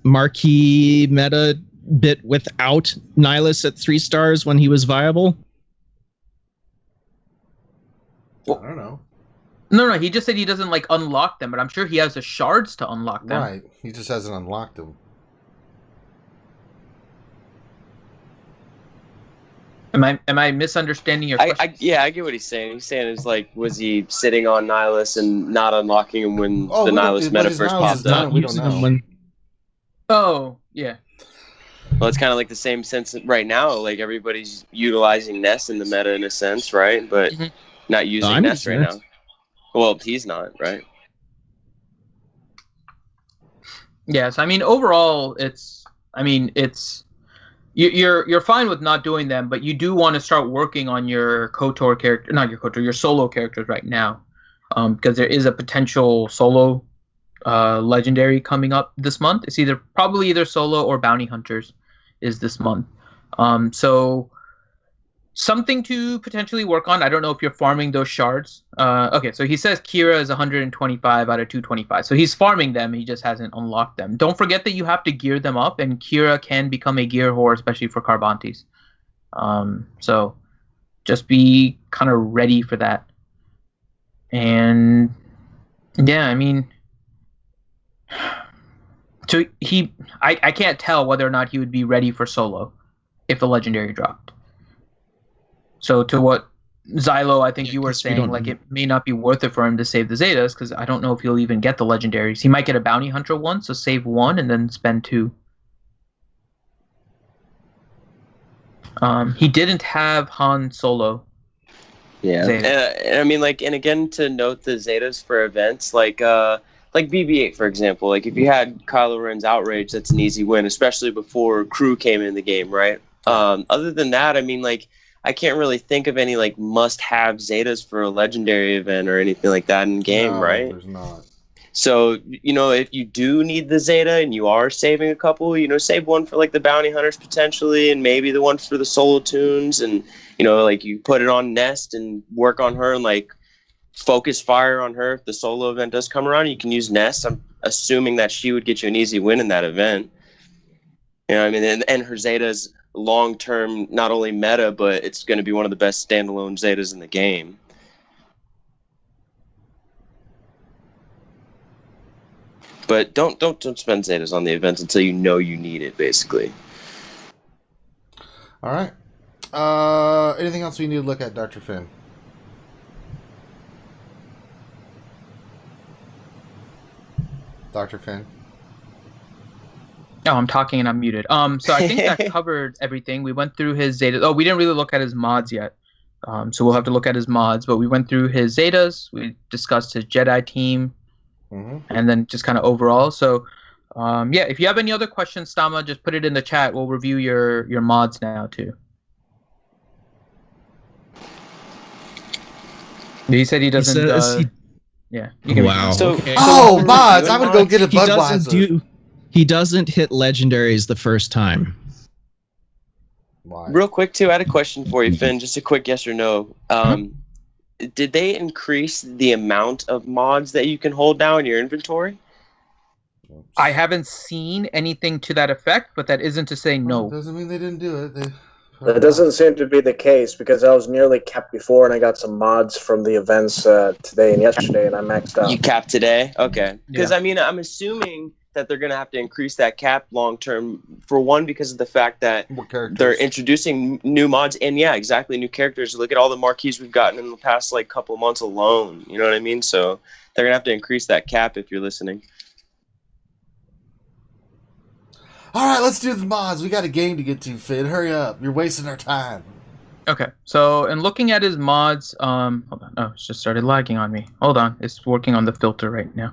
Marquis meta bit without Nihilus at 3 stars when he was viable? I don't know. No, he just said he doesn't like unlock them, but I'm sure he has the shards to unlock them. Right. He just hasn't unlocked them. Am I misunderstanding your question? I get what he's saying. He's saying is like, was he sitting on Nihilus and not unlocking him when the Nihilus meta first popped up? We don't know. Oh, yeah. Well, it's kind of like the same sense right now. Like everybody's utilizing Nest in the meta in a sense, right? But not using Nest right now. Well, he's not, right? Yes, I mean overall, you're fine with not doing them, but you do want to start working on your KOTOR character, not your KOTOR, your solo characters right now, because there is a potential solo legendary coming up this month. It's probably either solo or bounty hunters is this month. So something to potentially work on. I don't know if you're farming those shards. Okay, so he says Kira is 125 out of 225. So he's farming them. He just hasn't unlocked them. Don't forget that you have to gear them up, and Kira can become a gear whore, especially for Carbantes. So just be kind of ready for that. And yeah, I mean, so I can't tell whether or not he would be ready for solo if the legendary dropped. So to what Xylo, I think you were saying, like it may not be worth it for him to save the Zetas because I don't know if he'll even get the legendaries. He might get a bounty hunter one, so save 1 and then spend 2. He didn't have Han Solo. Yeah, and I mean, like, and again to note the Zetas for events like BB-8 for example. Like if you had Kylo Ren's Outrage, that's an easy win, especially before Crew came in the game, right? Other than that, I mean, like. I can't really think of any like must-have Zetas for a legendary event or anything like that in game, right? There's not. So, if you do need the Zeta and you are saving a couple, save one for like the bounty hunters potentially, and maybe the one for the solo tunes, and like you put it on Nest and work on her and like focus fire on her. If the solo event does come around, you can use Nest. I'm assuming that she would get you an easy win in that event. I mean, and her Zeta's long-term not only meta, but it's going to be one of the best standalone Zetas in the game. But don't spend Zetas on the events until you know you need it, basically. All right. Anything else we need to look at, Dr. Finn? Dr. Finn? Oh, I'm talking and I'm muted. So I think that covered everything. We went through his Zetas. Oh, we didn't really look at his mods yet. So we'll have to look at his mods. But we went through his Zetas. We discussed his Jedi team. And then just kind of overall. So, yeah, if you have any other questions, Stama, just put it in the chat. We'll review your mods now, too. He said he doesn't... yeah. Wow. Mods! I'm going to go get a Budweiser. He doesn't hit legendaries the first time. Why? Real quick, too, I had a question for you, Finn. Just a quick yes or no. Did they increase the amount of mods that you can hold now in your inventory? I haven't seen anything to that effect, but that isn't to say no. Doesn't mean they didn't do it. That doesn't seem to be the case because I was nearly capped before and I got some mods from the events today and yesterday and I maxed out. You capped today? Okay. Because, I mean, I'm assuming that they're going to have to increase that cap long term, for one, because of the fact that they're introducing new mods and exactly, new characters. Look at all the marquees we've gotten in the past like couple months alone. You know what I mean? So they're going to have to increase that cap if you're listening. All right, let's do the mods. We got a game to get to, Finn. Hurry up. You're wasting our time. Okay, so in looking at his mods, hold on. Oh, it's just started lagging on me. Hold on. It's working on the filter right now.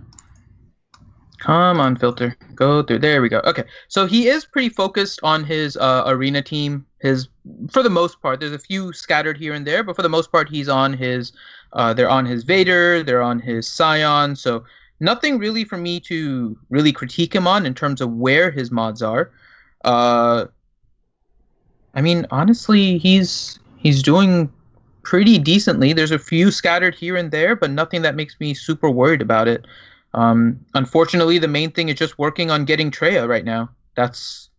Come on, filter. Go through. There we go. Okay, so he is pretty focused on his arena team. For the most part, there's a few scattered here and there, but for the most part, he's on his. They're on his Vader. They're on his Scion. So nothing really for me to really critique him on in terms of where his mods are. I mean, honestly, he's doing pretty decently. There's a few scattered here and there, but nothing that makes me super worried about it. Unfortunately, the main thing is just working on getting Treya right now. That's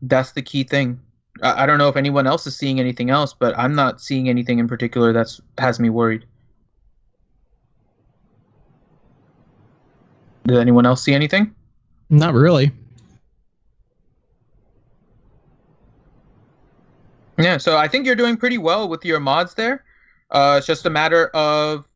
the key thing. I don't know if anyone else is seeing anything else, but I'm not seeing anything in particular that has me worried. Did anyone else see anything? Not really. Yeah, so I think you're doing pretty well with your mods there. It's just a matter of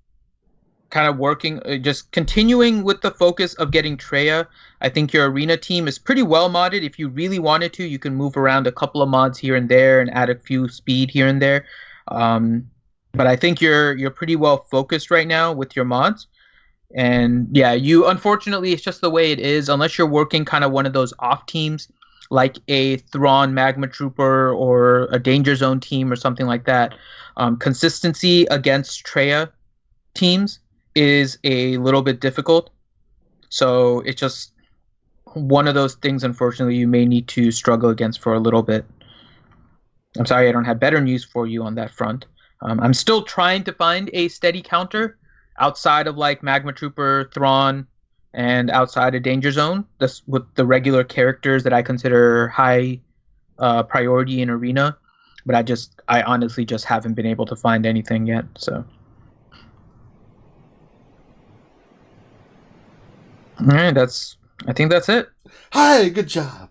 kind of working, just continuing with the focus of getting Treya. I think your arena team is pretty well modded. If you really wanted to, you can move around a couple of mods here and there and add a few speed here and there. But I think you're pretty well focused right now with your mods. And yeah, you unfortunately, it's just the way it is. Unless you're working kind of one of those off teams, like a Thrawn Magma Trooper or a Danger Zone team or something like that, consistency against Treya teams is a little bit difficult. So it's just one of those things, unfortunately, you may need to struggle against for a little bit. I'm sorry I don't have better news for you on that front. I'm still trying to find a steady counter outside of like Magma Trooper, Thrawn, and outside of Danger Zone, this with the regular characters that I consider high priority in Arena. But I honestly just haven't been able to find anything yet. So, all right, I think that's it. Hi, good job.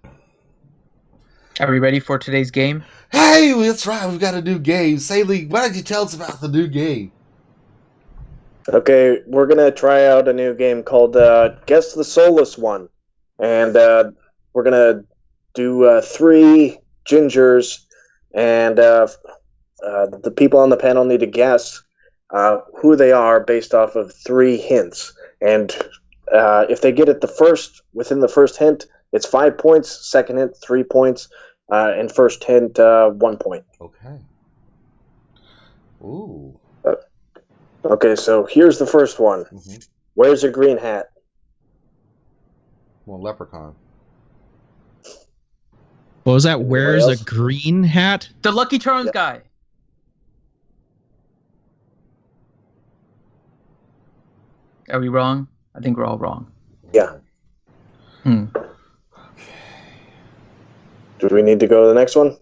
Are we ready for today's game? Hey, that's right. We've got a new game. Saley, why don't you tell us about the new game? Okay, we're going to try out a new game called Guess the Soulless One. And we're going to do 3 gingers, and the people on the panel need to guess who they are based off of 3 hints. And if they get it within the first hint, it's 5 points, second hint, 3 points, and first hint, 1 point. Okay. Ooh. Okay, so here's the first one. Mm-hmm. Where's a green hat? Well, leprechaun. What was that? Where's a green hat? The Lucky Charms guy. Are we wrong? I think we're all wrong. Yeah. Do we need to go to the next one?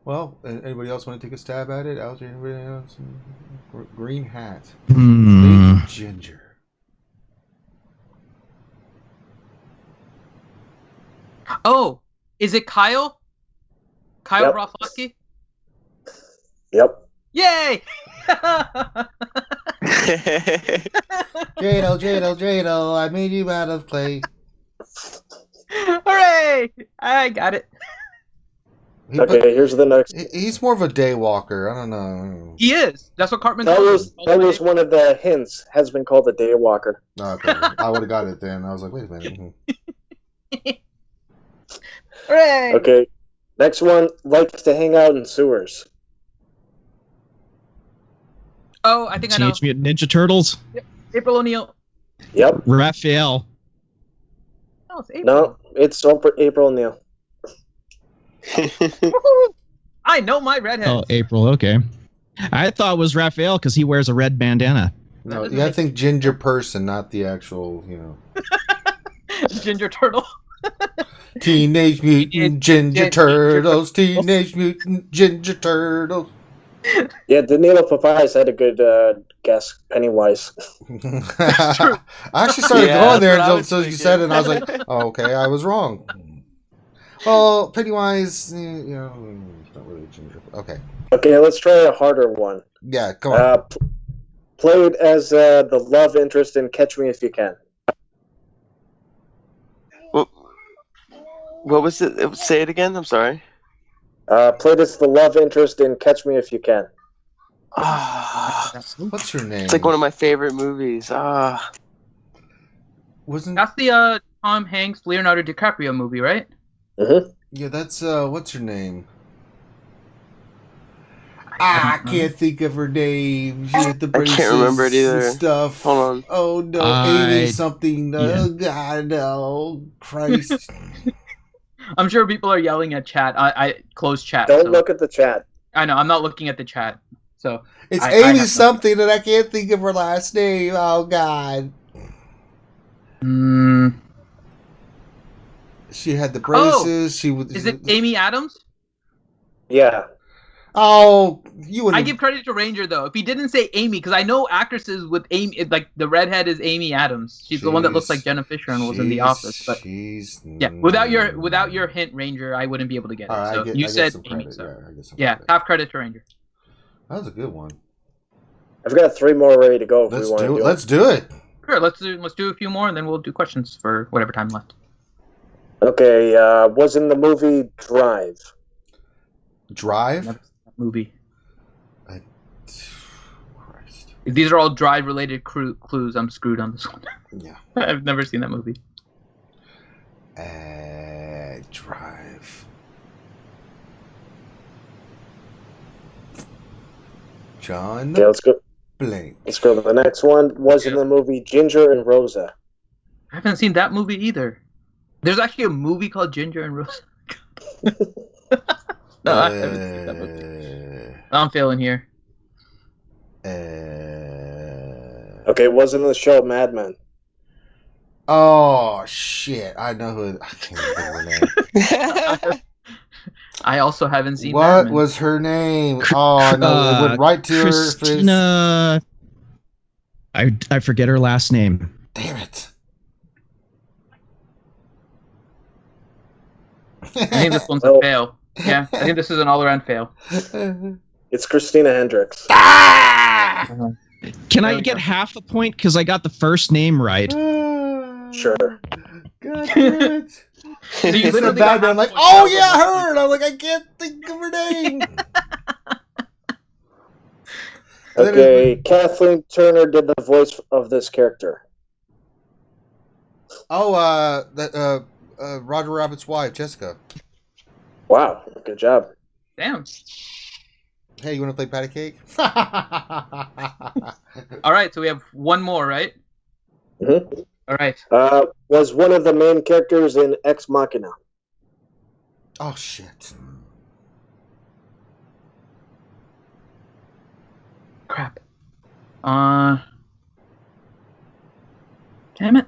Well, anybody else want to take a stab at it? Anybody else? Green hat. Lady Ginger. Oh, is it Kyle? Kyle Yep. Broflovsky? Yep. Yay! Dreidel, I made you out of clay. Hooray! I got it. Okay, here's the next. He's more of a day walker. I don't know. He is. That's what Cartman That told us. was one of the hints. Has been called a day walker. Okay, I would have got it then. I was like, wait a minute. Hooray! Okay, next one likes to hang out in sewers. Oh, I think I know. Teenage Mutant Ninja Turtles? Yep. April O'Neil. Yep. Raphael. No, it's April. No, it's April O'Neil. I know my redhead. Oh, April. Okay. I thought it was Raphael because he wears a red bandana. No, I think ginger person, not the actual, Ginger Turtle. Teenage Mutant Ginger Turtles. Teenage Mutant Ginger Turtles. Yeah, Danilo Papayas had a good guess. Pennywise. I actually started going there until you said it, and I was like, thinking. oh, okay, I was wrong. Well, Pennywise, not really ginger. Okay. Okay, let's try a harder one. Yeah, come on. Played as the love interest in Catch Me If You Can. What was it? Say it again. I'm sorry. Played as the love interest in Catch Me If You Can. What's your name? It's like one of my favorite movies. Wasn't That's the Tom Hanks, Leonardo DiCaprio movie, right? Mm-hmm. Yeah, that's what's her name? I can't think of her name. She had the braces can't remember it either. and stuff. Hold on. Oh no, 80 something. Oh God, no, Christ. I'm sure people are yelling at chat. I closed chat. Don't look at the chat. I know. I'm not looking at the chat. So It's I Amy have something, and I can't think of her last name. Oh God. She had the braces. She was. Is it Amy Adams? Yeah. Oh, you would. I give credit to Ranger though. If he didn't say Amy, because I know actresses with Amy, like the redhead is Amy Adams. She's the one that looks like Jenna Fisher and was in The Office. But yeah, without your hint, Ranger, I wouldn't be able to get it. Right, so you said Amy. So. Yeah, half credit to Ranger. That was a good one. I've got 3 more ready to go. Let's do it. Let's do it. Sure, let's do a few more, and then we'll do questions for whatever time left. Okay, was in the movie Drive. Drive? Never seen that movie. Christ. If these are all Drive-related clues, I'm screwed on this one. Yeah. I've never seen that movie. Drive. John. Okay, let's go. Blank. Let's go to the next one. Was in the movie Ginger and Rosa. I haven't seen that movie either. There's actually a movie called Ginger and Rosa. No, I haven't seen that movie. I'm failing here. Okay, was in the show Mad Men. Oh shit! I know who. I can't remember her name. I also haven't seen. What was her name? Oh no! It went right to Christina. her face. I forget her last name. Damn it! I think this one's a fail. Yeah, I think this is an all-around fail. It's Christina Hendricks. Ah! Can I get half a point because I got the first name right? Sure. God damn it! So you It's so bad. I'm like, oh yeah, her. And I'm like, I can't think of her name. Okay, Kathleen Turner did the voice of this character. Oh, Roger Rabbit's wife, Jessica. Wow, good job. Damn. Hey, you want to play patty cake? All right, so we have one more, right? Mm-hmm. All right. Was one of the main characters in Ex Machina. Oh shit! Crap. Damn it.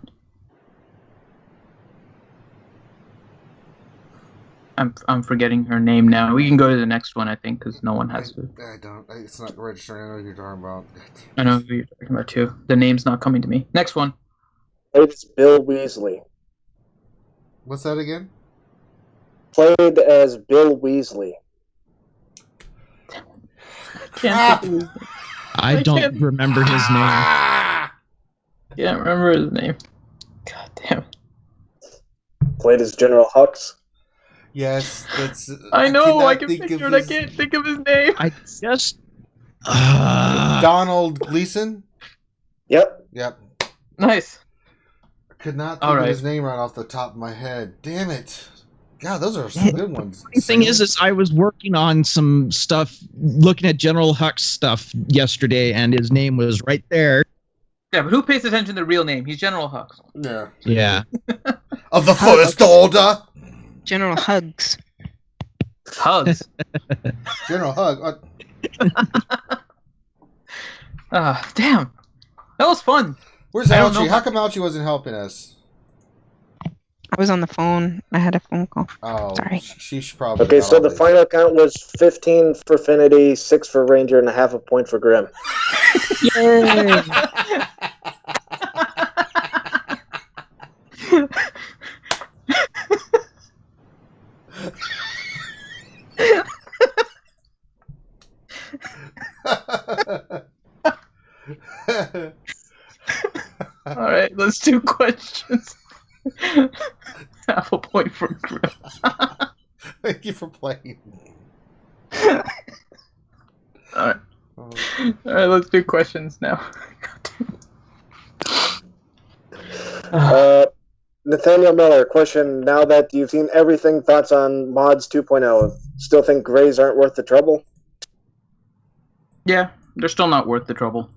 I'm forgetting her name now. We can go to the next one, I think, because no one has to. I don't. It's not registering. I know who you're talking about. I know who you're talking about too. The name's not coming to me. Next one. It's Bill Weasley. What's that again? Played as Bill Weasley. I don't remember his name. Can't remember his name. God damn it. Played as General Hux. Yes, that's. I know. I can picture it. I can't think of his name. I just. Donald Gleason. Yep. Nice. I could not think of his name right off the top of my head. Damn it! God, those are some good ones. The thing is I was working on some stuff, looking at General Hux stuff yesterday, and his name was right there. Yeah, but who pays attention to the real name? He's General Hux. Yeah. Yeah. Of the first order. General Hugs. Hugs. General Hug. Damn. That was fun. Where's Alchie? How come Alchie wasn't helping us? I was on the phone. I had a phone call. Oh, sorry. She's probably. Okay, so the final count was 15 for Finity, 6 for Ranger, and a half a point for Grim. Yay! All right, let's do questions. Half a point for Grim. Thank you for playing. All right. All right, let's do questions now. Nathaniel Miller, question. Now that you've seen everything, thoughts on Mods 2.0? Still think grays aren't worth the trouble? Yeah, they're still not worth the trouble.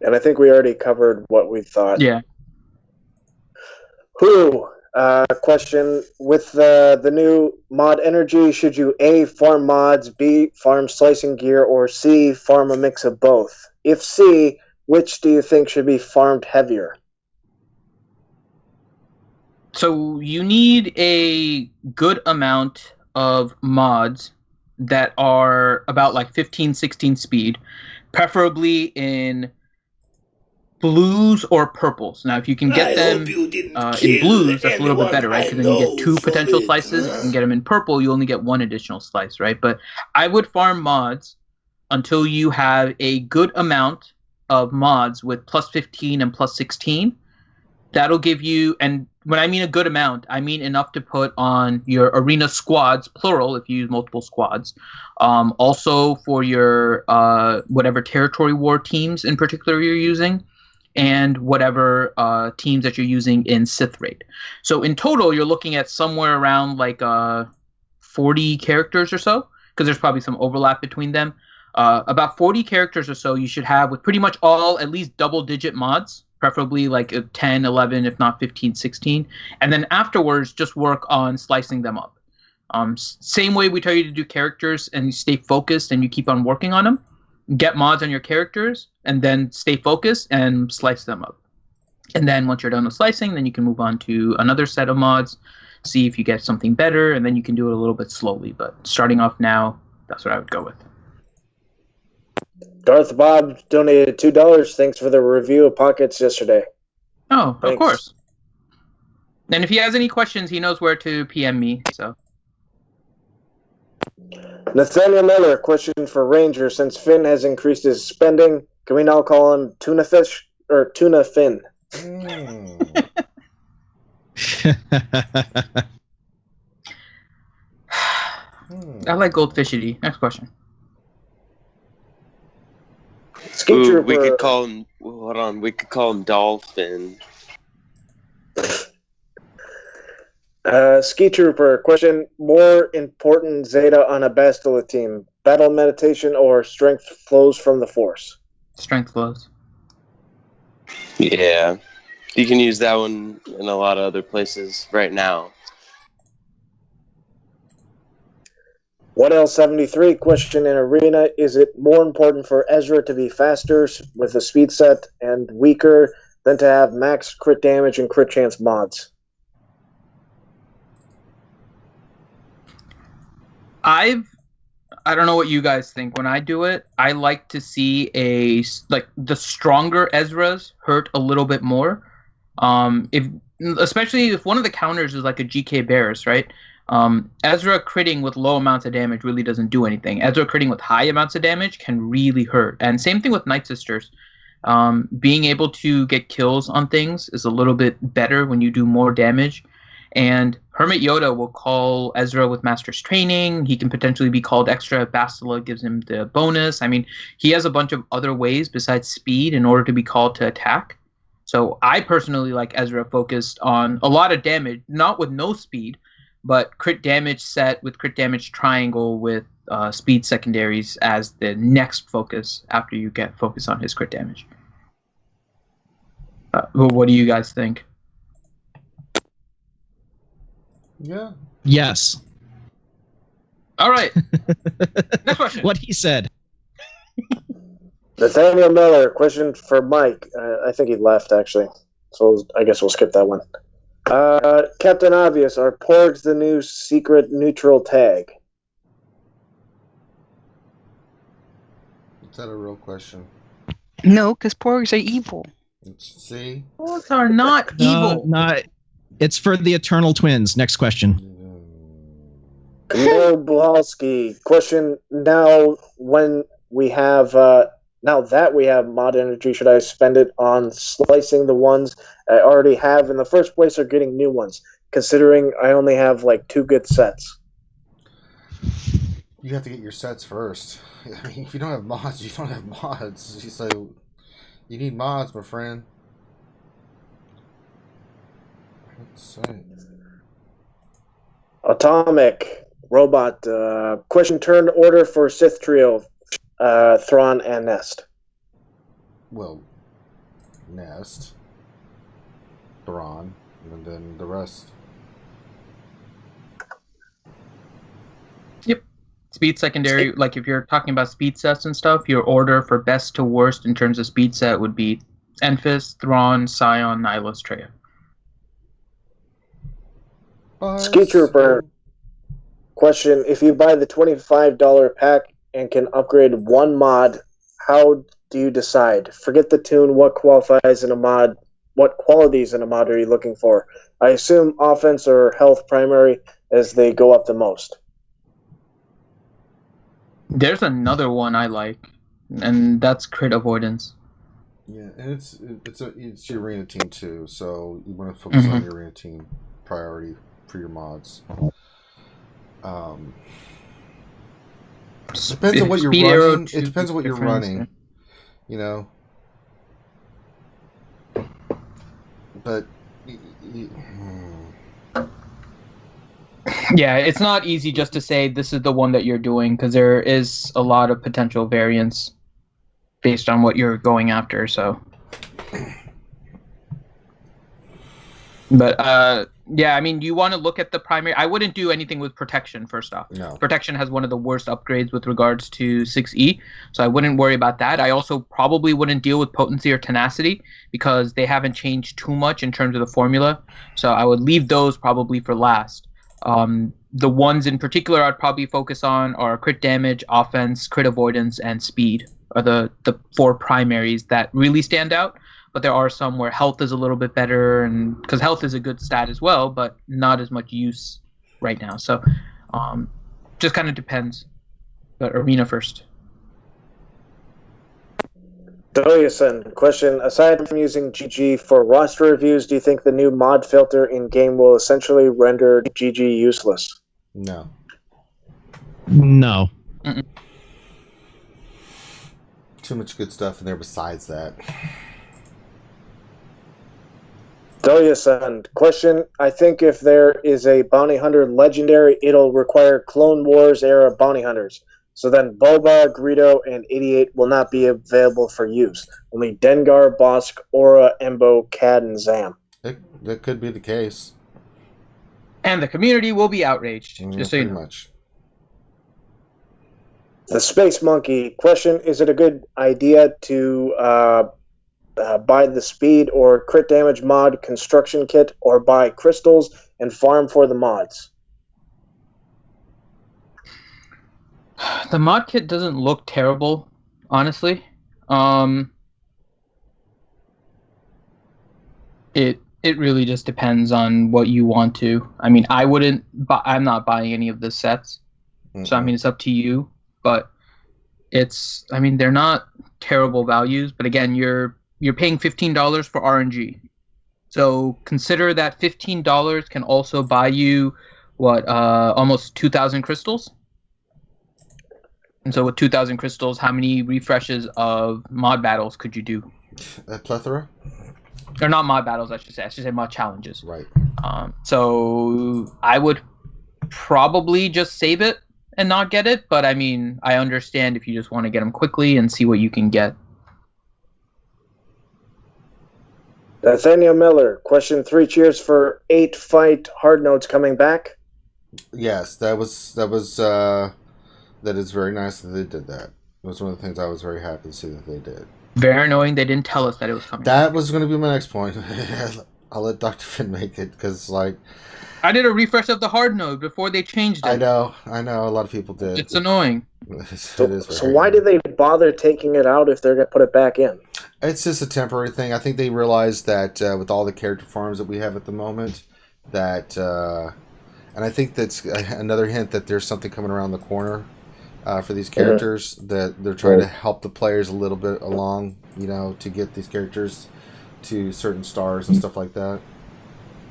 And I think we already covered what we thought. Yeah. Who? Question: with the new mod energy, should you A, farm mods, B, farm slicing gear, or C, farm a mix of both? If C, which do you think should be farmed heavier? So you need a good amount of mods that are about like 15, 16 speed, preferably in blues or purples. Now, if you can get them in blues, that's a little bit better, right? Because then you get 2 potential slices. If you can get them in purple, you only get 1 additional slice, right? But I would farm mods until you have a good amount of mods with plus 15 and plus 16. That'll give you, and when I mean a good amount, I mean enough to put on your arena squads, plural, if you use multiple squads. Also for your whatever territory war teams in particular you're using, and whatever teams that you're using in Sith Raid. So in total, you're looking at somewhere around like 40 characters or so, because there's probably some overlap between them. About 40 characters or so you should have with pretty much all at least double-digit mods, preferably like 10, 11, if not 15, 16. And then afterwards, just work on slicing them up. Same way we tell you to do characters, and you stay focused and you keep on working on them. Get mods on your characters and then stay focused and slice them up. And then once you're done with slicing, then you can move on to another set of mods, see if you get something better, and then you can do it a little bit slowly. But starting off now, that's what I would go with. Darth Bob donated $2. Thanks for the review of Pockets yesterday. Oh, Thanks. Of course. And if he has any questions, he knows where to PM me. So. Nathaniel Miller, question for Ranger. Since Finn has increased his spending, can we now call him Tuna Fish or Tuna Finn? I like goldfishity. Next question. Ooh, we could call him. Hold on, we could call him Dolphin. Ski Trooper, question: more important Zeta on a Bastila team, battle meditation or strength flows from the Force? Strength flows. Yeah, you can use that one in a lot of other places right now. 1L73, question in Arena: is it more important for Ezra to be faster with a speed set and weaker than to have max crit damage and crit chance mods? I don't know what you guys think. When I do it, I like to see the stronger Ezras hurt a little bit more. Especially if one of the counters is like a GK Bears, right? Ezra critting with low amounts of damage really doesn't do anything. Ezra critting with high amounts of damage can really hurt. And same thing with Night Sisters. Being able to get kills on things is a little bit better when you do more damage. And Hermit Yoda will call Ezra with Master's Training. He can potentially be called extra. Bastila gives him the bonus. I mean, he has a bunch of other ways besides speed in order to be called to attack. So I personally like Ezra focused on a lot of damage, not with no speed, but crit damage set with crit damage triangle with speed secondaries as the next focus after you get focus on his crit damage. What do you guys think? Yeah. Yes. All right. Next question. What he said. Nathaniel Miller, question for Mike. I think he left, actually. So I guess we'll skip that one. Captain Obvious, are Porgs the new secret neutral tag? Is that a real question? No, because porgs are evil. Let's see. Porgs are not evil. Not. It's for the Eternal Twins. Next question. Camille Buhalski, question: now that we have mod energy, should I spend it on slicing the ones I already have in the first place or getting new ones, considering I only have like 2 good sets? You have to get your sets first. I mean, if you don't have mods, you don't have mods. So you need mods, my friend. Let's see. Atomic Robot, question: turn order for Sith Trio, Thrawn and Nest. Well, Nest, Thrawn, and then the rest. Speed secondary, like if you're talking about speed sets and stuff, your order for best to worst in terms of speed set would be Enfys, Thrawn, Scion, Nihilus, Treya. Ski Trooper question: if you buy the $25 pack and can upgrade one mod, how do you decide? Forget the tune. What qualifies in a mod? What qualities in a mod are you looking for? I assume offense or health primary, as they go up the most. There's another one I like, and that's crit avoidance. Yeah, and it's your arena team too, so you want to focus on your arena team priority for your mods. Depends on what you're running. It depends on what you're running, you know. But yeah, it's not easy just to say this is the one that you're doing, because there is a lot of potential variance based on what you're going after. So, but yeah, I mean, you want to look at the primary. I wouldn't do anything with protection first off. No. Protection has one of the worst upgrades with regards to 6E, so I wouldn't worry about that. I also probably wouldn't deal with potency or tenacity because they haven't changed too much in terms of the formula. So I would leave those probably for last. The ones in particular I'd probably focus on are crit damage, offense, crit avoidance, and speed are the 4 primaries that really stand out. But there are some where health is a little bit better, and because health is a good stat as well, but not as much use right now. So just kind of depends. But arena first. Deliason, question: aside from using GG for roster reviews, do you think the new mod filter in game will essentially render GG useless? No. No. Mm-mm. Too much good stuff in there besides that. Deliason, question: I think if there is a bounty hunter legendary, it'll require Clone Wars era bounty hunters. So then Boba, Greedo, and 88 will not be available for use. Only Dengar, Bosk, Aura, Embo, Cad, and Zam. That could be the case. And the community will be outraged, just so you know. Much. The Space Monkey, question: is it a good idea to buy the speed or crit damage mod construction kit, or buy crystals and farm for the mods? The mod kit doesn't look terrible, honestly. It really just depends on what you want to. I mean, I'm not buying any of the sets. Mm-hmm. So I mean, it's up to you, but they're not terrible values, but again, you're paying $15 for RNG. So consider that $15 can also buy you almost 2,000 crystals. And so with 2,000 crystals, how many refreshes of mod battles could you do? A plethora? Or not mod battles, I should say mod challenges. Right. So I would probably just save it and not get it, but I mean, I understand if you just want to get them quickly and see what you can get. Nathaniel Miller, question 3 cheers for 8 fight hard notes coming back. Yes, that is very nice that they did that. It was one of the things I was very happy to see that they did. Very annoying they didn't tell us that it was coming. That was going to be my next point. I'll let Dr. Finn make it, because I did a refresh of the hard node before they changed it. I know. A lot of people did. It's annoying. So why did they bother taking it out if they're going to put it back in? It's just a temporary thing. I think they realized that with all the character farms that we have at the moment, that, and I think that's another hint that there's something coming around the corner for these characters, that they're trying to help the players a little bit along, to get these characters to certain stars and stuff like that.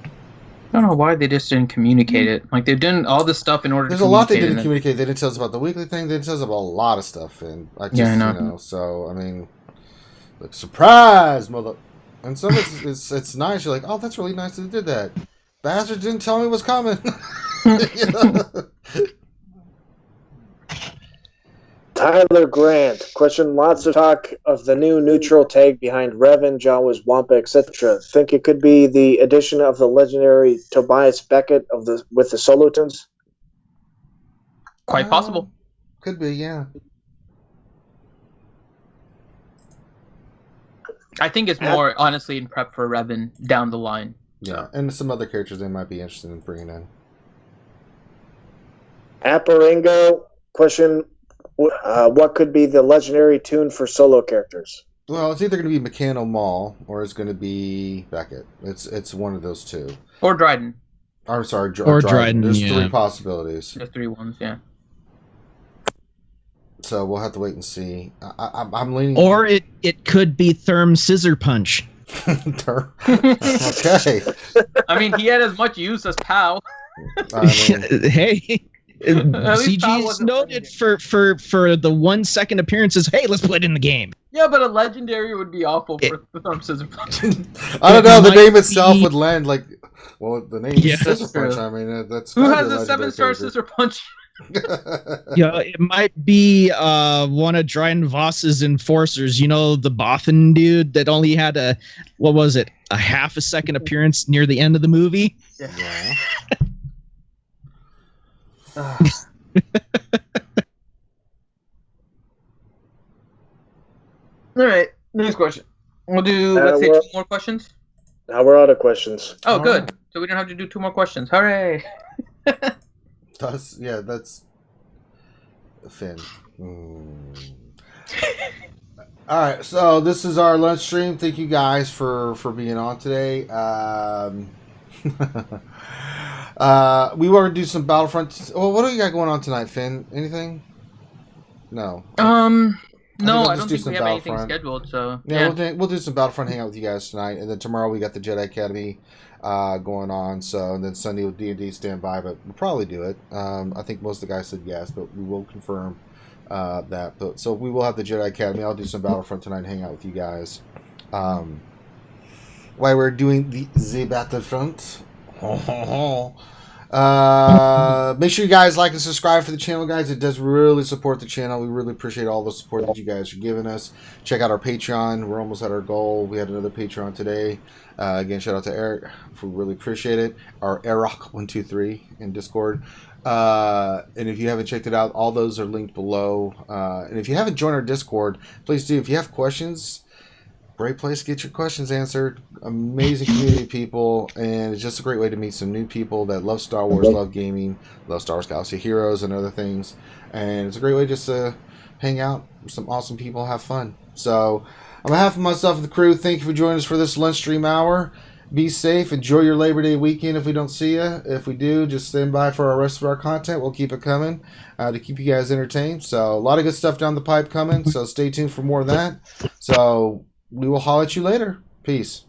I don't know why they just didn't communicate it. Like, they've done all this stuff in order There's to communicate. There's a lot they didn't communicate. They didn't tell us about the weekly thing. They didn't tell us about a lot of stuff. And I know. So, I mean, like, surprise, mother. And some of it's nice. You're like, oh, that's really nice that they did that. Bastard didn't tell me it was coming. Tyler Grant, question: lots of talk of the new neutral tag behind Revan, Jawas, Wampa, etc. Think it could be the addition of the legendary Tobias Beckett with the solo tunes? Quite possible. Could be, yeah. I think it's more honestly in prep for Revan down the line. Yeah, and some other characters they might be interested in bringing in. Apparingo, question: what could be the legendary tune for solo characters? Well, it's either going to be Meccano Maul or it's going to be Beckett. It's one of those two. Or Dryden. I'm sorry, or Dryden. There's three possibilities. There's 3 ones, yeah. So we'll have to wait and see. I'm leaning. Or it could be Therm Scissor Punch. Okay. I mean, he had as much use as Pow. Hey, CG is noted for the 1 second appearances. Hey, let's put it in the game. Yeah, but a legendary would be awful for the Therm Scissor Punch. I don't know. The name itself would lend like. Well, the name Yeah, Scissor Punch. I mean, that's who has a 7-star Scissor Punch. Yeah, it might be one of Dryden Voss's enforcers. You know, the Bothan dude that only had a half a second appearance near the end of the movie. Yeah. All right, next question. We'll do let's say 2 more questions. Now we're out of questions. Oh, good. So we don't have to do 2 more questions. Hooray! That's Finn. All right, so this is our lunch stream. Thank you guys for being on today. We want to do some Battlefront. Well, what do you got going on tonight, Finn? Anything? No. No, I don't think we have anything scheduled. So yeah. We'll do some Battlefront hangout with you guys tonight, and then tomorrow we got the Jedi Academy going on. So and then Sunday with D&D standby, but we'll probably do it. I think most of the guys said yes, but we will confirm that. But so we will have the Jedi Academy. I'll do some Battlefront tonight and hang out with you guys. While we're doing the Battlefront. Make sure you guys like and subscribe for the channel, guys. It does really support the channel. We really appreciate all the support that you guys are giving us. Check out our Patreon. We're almost at our goal. We had another Patreon today. Again, shout out to Eric. We really appreciate it. Our Eric123 in Discord. And if you haven't checked it out, all those are linked below. And if you haven't joined our Discord, please do. If you have questions, great place to get your questions answered. Amazing community of people, and it's just a great way to meet some new people that love Star Wars, love gaming, love Star Wars Galaxy Heroes and other things. And it's a great way just to hang out with some awesome people, have fun. So on behalf of myself and the crew, thank you for joining us for this lunch stream hour. Be safe. Enjoy your Labor Day weekend if we don't see you. If we do, just stand by for our rest of our content. We'll keep it coming to keep you guys entertained. So a lot of good stuff down the pipe coming, so stay tuned for more of that. So we will holler at you later. Peace.